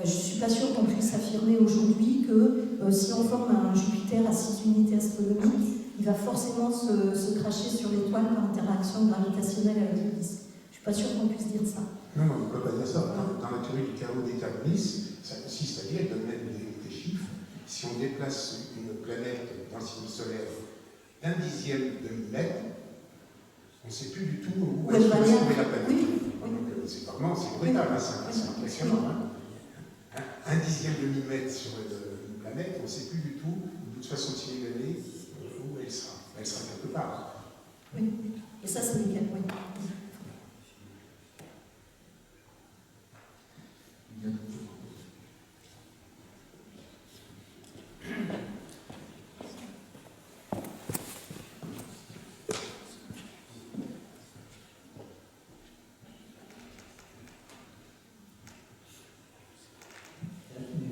Je ne suis pas sûre qu'on puisse affirmer aujourd'hui que si on forme un Jupiter à 6 unités astronomiques, il va forcément se cracher sur l'étoile par interaction gravitationnelle avec le disque. Je ne suis pas sûre qu'on puisse dire ça. Non, on ne peut pas dire ça. Dans la théorie du chaos déterministe, ça consiste à dire, de mettre des chiffres, si on déplace une planète dans le système solaire d'un dixième de millimètre, on ne sait plus du tout où est-ce qu'on va trouver la planète. Oui. Donc c'est vraiment, c'est brutal, hein, c'est impressionnant. Hein. Un dixième de millimètre sur une planète, on ne sait plus du tout, de toute façon, si elle est où elle sera. Elle sera quelque part. Oui, et ça, c'est nickel, oui.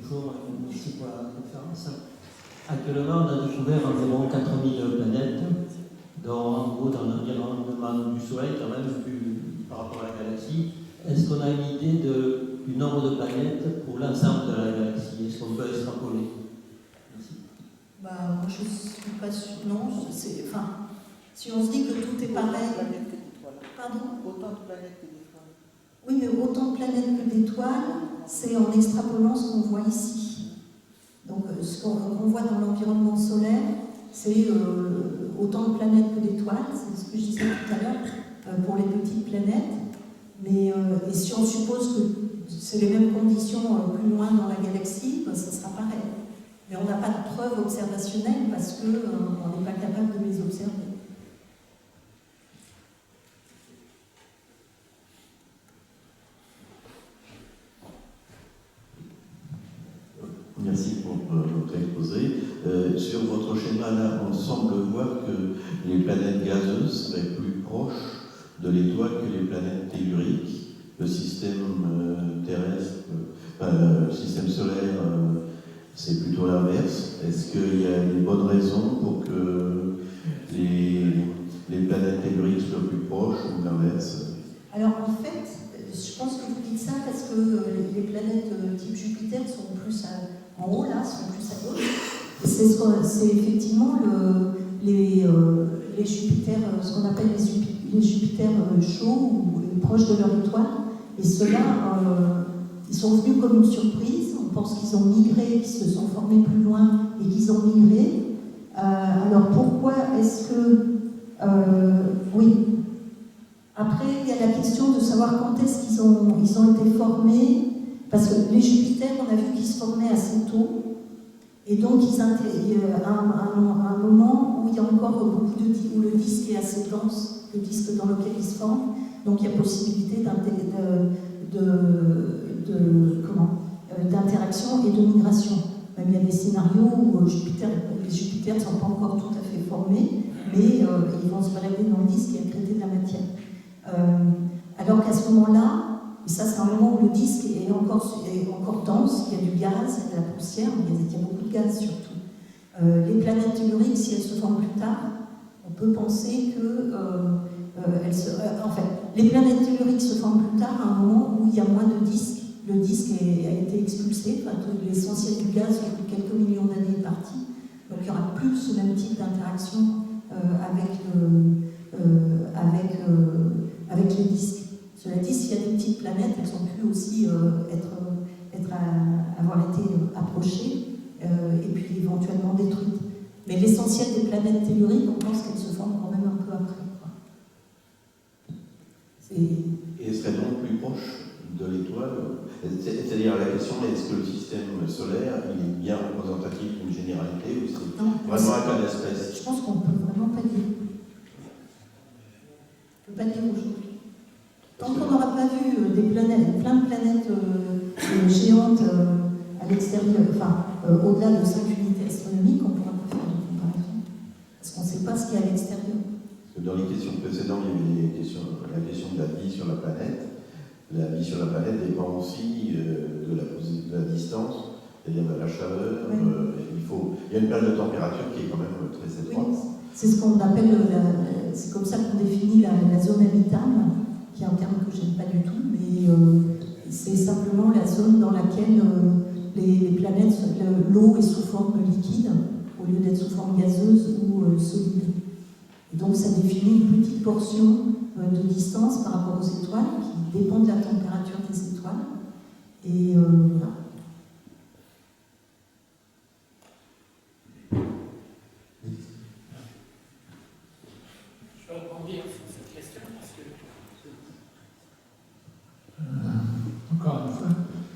Bonjour, merci pour la conférence. Actuellement, on a découvert environ 4000 planètes, dont en gros dans l'environnement du Soleil, quand même, par rapport à la galaxie. Est-ce qu'on a une idée du nombre de planètes pour l'ensemble de la galaxie? Est-ce qu'on peut extrapoler? Merci. Moi, je ne suis pas sûre. Non, enfin, si on se dit que tout est pareil. Pardon? Autant de planètes que d'étoiles. Oui, mais autant de planètes que d'étoiles, c'est en extrapolant ce qu'on voit ici. Donc, ce qu'on voit dans l'environnement solaire, c'est autant de planètes que d'étoiles, c'est ce que je disais tout à l'heure, pour les petites planètes. Mais et si on suppose que c'est les mêmes conditions plus loin dans la galaxie, ça sera pareil. Mais on n'a pas de preuves observationnelles parce qu'on n'est pas capable de les observer. Merci pour votre exposé. Sur votre schéma, là, on semble voir que les planètes gazeuses seraient plus proches de l'étoile que les planètes telluriques. Le système terrestre, le système solaire, c'est plutôt l'inverse. Est-ce qu'il y a des bonnes raisons pour que les planètes telluriques soient plus proches ou l'inverse? Alors en fait, je pense que vous dites ça parce que les planètes type Jupiter sont plus en haut, là, sont plus à gauche. C'est effectivement les Jupiters, ce qu'on appelle les Jupiters chauds ou proches de leur étoile. Et ceux-là, ils sont venus comme une surprise. On pense qu'ils ont migré, qu'ils se sont formés plus loin et qu'ils ont migré. Alors pourquoi est-ce que... oui. Après, il y a la question de savoir quand est-ce qu'ils ont été formés. Parce que les Jupiters, on a vu qu'ils se formaient assez tôt. Et donc, un moment où il y a encore beaucoup où le disque est assez dense, le disque dans lequel ils se forment. Donc, il y a possibilité d'interaction et de migration. Même il y a des scénarios où les Jupiters ne sont pas encore tout à fait formés, mais ils vont se balader dans le disque et accréter de la matière. Alors qu'à ce moment-là, et ça c'est un moment où le disque est encore dense, il y a du gaz, il y a de la poussière, il y a beaucoup de gaz surtout. Les planètes telluriques, si elles se forment plus tard, on peut penser que les planètes telluriques se forment plus tard à un moment où il y a moins de disques. Le disque a été expulsé, l'essentiel du gaz, depuis quelques millions d'années, est parti. Donc il n'y aura plus ce même type d'interaction avec les disques. Cela dit, s'il y a des petites planètes, elles ont pu aussi avoir été approchées et puis éventuellement détruites. Mais l'essentiel des planètes telluriques, on pense qu'elles se forment quand même un peu après. Et serait donc plus proche de l'étoile? C'est-à-dire la question, est-ce que le système solaire il est bien représentatif d'une généralité ou c'est vraiment un cas d'espèce? Je pense qu'on ne peut vraiment pas dire. On ne peut pas dire aujourd'hui. Tant qu'on n'aura pas vu plein de planètes géantes à l'extérieur, au-delà de 5 unités astronomiques, on ne pourra pas faire de comparaison. Parce qu'on ne sait pas ce qu'il y a à l'extérieur. Dans les questions précédentes, il y avait la question de la vie sur la planète. La vie sur la planète dépend aussi de la distance, c'est-à-dire de la chaleur. Oui. Il y a une plage de température qui est quand même très étroite. Oui. C'est ce qu'on appelle, c'est comme ça qu'on définit la zone habitable, qui est un terme que je n'aime pas du tout, mais c'est simplement la zone dans laquelle les planètes, l'eau est sous forme liquide au lieu d'être sous forme gazeuse ou solide. Et donc ça définit une petite portion de distance par rapport aux étoiles qui dépend de la température des étoiles. Et voilà. Je vais rebondir sur cette question parce que, encore une fois,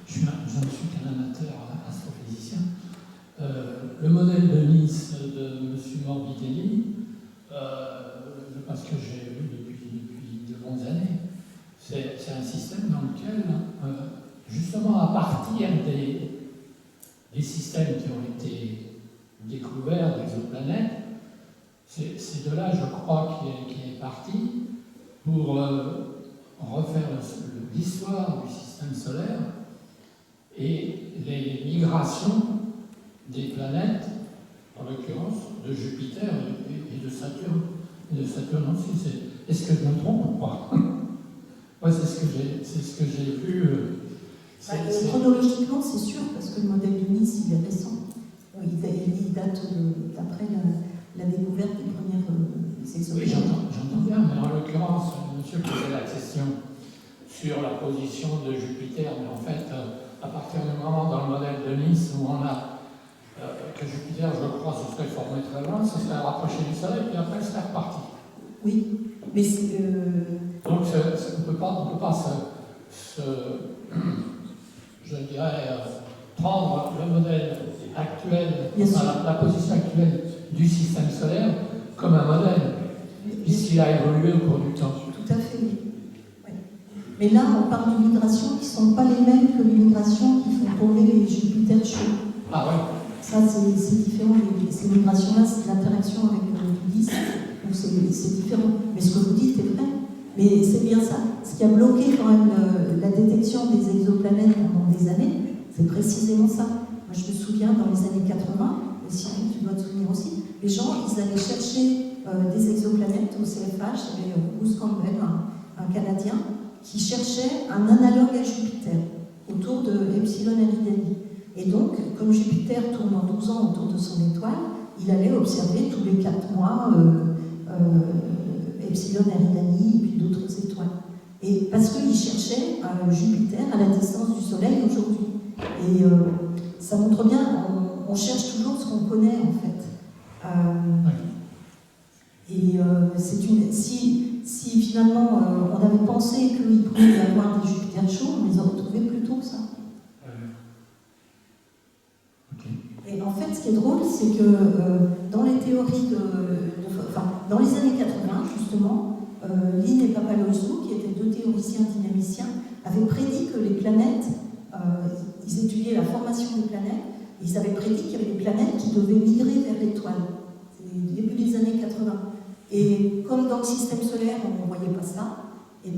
je ne suis qu'un amateur astrophysicien. Le modèle de Nice de M. Morbidelli, parce que j'ai vu depuis de longues années, c'est un système dans lequel, justement à partir des systèmes qui ont été découverts d'exoplanètes, c'est de là, je crois, qu'il est parti pour refaire l'histoire du système solaire et les migrations des planètes, en l'occurrence de Jupiter et de Saturne. Et de Saturne aussi. Est-ce que je me trompe ou pas? Ouais, c'est ce que j'ai vu. Chronologiquement, c'est sûr, parce que le modèle de Nice, il est récent. Il date d'après la découverte des premières exoplanètes. Oui, j'entends bien, mais en l'occurrence, monsieur posait la question sur la position de Jupiter, mais en fait, à partir du moment dans le modèle de Nice où on a que Jupiter, je crois, se serait formé très loin, se serait rapproché du Soleil, puis après, il serait reparti. Oui, mais donc, on ne peut pas je dirais, prendre le modèle actuel, la position actuelle du système solaire comme un modèle, puisqu'il a évolué au cours du temps. Tout à fait, oui. Ouais. Mais là, on parle de migrations qui ne sont pas les mêmes que les migrations qui font tourner les Jupiter chauds. Ah oui. Ça, c'est différent. Ces migrations-là, c'est l'interaction avec le disque, donc c'est différent. Mais ce que vous dites est vrai. Mais c'est bien ça. Ce qui a bloqué quand même la détection des exoplanètes pendant des années, c'est précisément ça. Moi, je me souviens, dans les années 80, et Sylvie, tu dois te souvenir aussi, les gens, ils allaient chercher des exoplanètes au CFH. Il y avait Bruce Campbell, un Canadien, qui cherchait un analogue à Jupiter, autour de Epsilon Eridani. Et donc, comme Jupiter tourne en 12 ans autour de son étoile, il allait observer tous les 4 mois Epsilon Eridani et puis d'autres étoiles. Et parce qu'il cherchait Jupiter à la distance du Soleil aujourd'hui. Et ça montre bien, on cherche toujours ce qu'on connaît en fait. Et si finalement on avait pensé qu'il pouvait y avoir des Jupiters chauds, on les aurait trouvés plus tôt que ça. Et en fait, ce qui est drôle, c'est que dans les théories dans les années 80, justement, Lynn et Papalouzeau, qui étaient deux théoriciens dynamiciens, avaient prédit que les planètes, ils étudiaient la formation des planètes, et ils avaient prédit qu'il y avait des planètes qui devaient migrer vers l'étoile. C'est le début des années 80. Et comme dans le système solaire, on ne voyait pas ça, et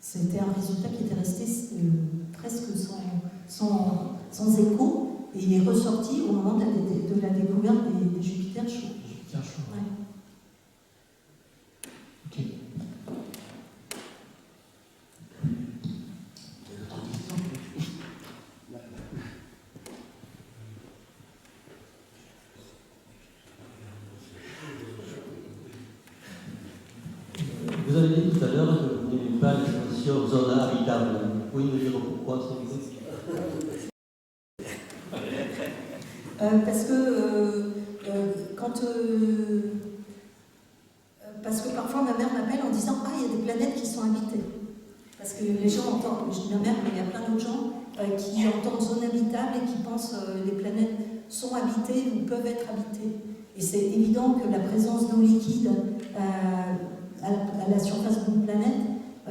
c'était un résultat qui était resté presque sans écho, et il est ressorti au moment de la découverte des Jupiters chauds. Jupiter chaud. Ouais. Ok. Vous avez dit tout à l'heure que vous n'aimez pas l'expression zone habitable. Vous pouvez me dire pourquoi, s'il vous plaît? Parce que parfois ma mère m'appelle en disant « Ah, il y a des planètes qui sont habitées ». Parce que les gens entendent, je dis ma mère, mais il y a plein d'autres gens qui entendent zone habitable et qui pensent que les planètes sont habitées ou peuvent être habitées. Et c'est évident que la présence d'eau liquide à la surface d'une planète,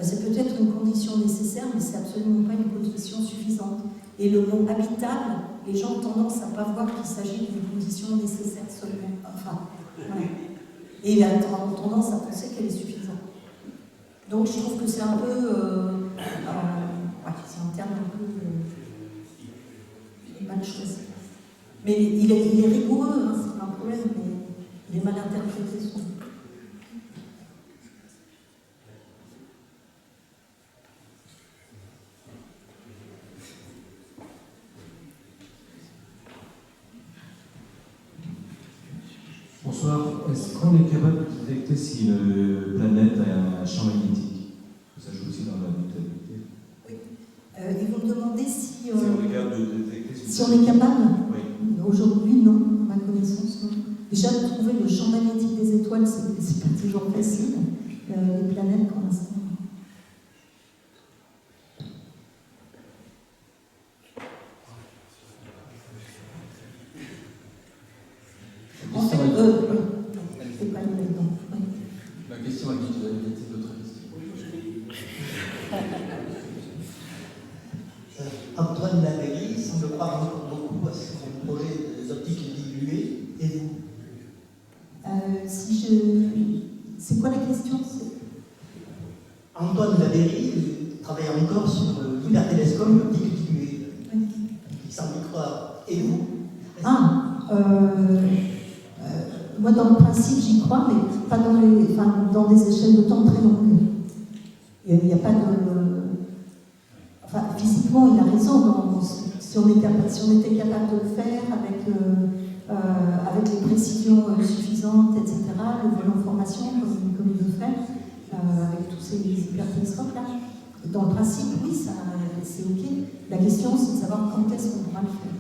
c'est peut-être une condition nécessaire, mais c'est absolument pas une condition suffisante. Et le mot habitable, les gens ont tendance à ne pas voir qu'il s'agit d'une condition nécessaire seulement. Enfin, voilà. Et ils ont tendance à penser qu'elle est suffisante. Donc je trouve que c'est un peu... c'est un terme un peu mal choisi. Mais il est rigoureux, hein, c'est pas un problème, mais il est mal interprété souvent. Bonsoir. Est-ce qu'on est capable de détecter si une planète a un champ magnétique? Ça joue aussi dans la habitabilité. Oui. Ils vont demander si on est capable de détecter si on est capable. Oui. Aujourd'hui, non, à ma connaissance, non. Déjà, de trouver le champ magnétique des étoiles, c'est pas toujours facile. Les planètes, pour l'instant. En fait, c'est pas une raison. Oui. La question a dit que vous avez été d'autres questions. Antoine Lavéry semble croire encore beaucoup à son projet des optiques diluées. Et vous? C'est quoi la question? Antoine Lavéry travaille encore sur l'hypertélescope optique diluée. Il semble y croire. Et vous? Moi, dans le principe, j'y crois, mais pas dans des échelles de temps très longues. Il n'y a pas de... Enfin, physiquement, il a raison. Si on était capable de le faire avec les précisions suffisantes, etc., le vol en formation, comme il le fait, avec tous ces hypertélescopes-là. Dans le principe, oui, c'est OK. La question, c'est de savoir quand est-ce qu'on pourra le faire.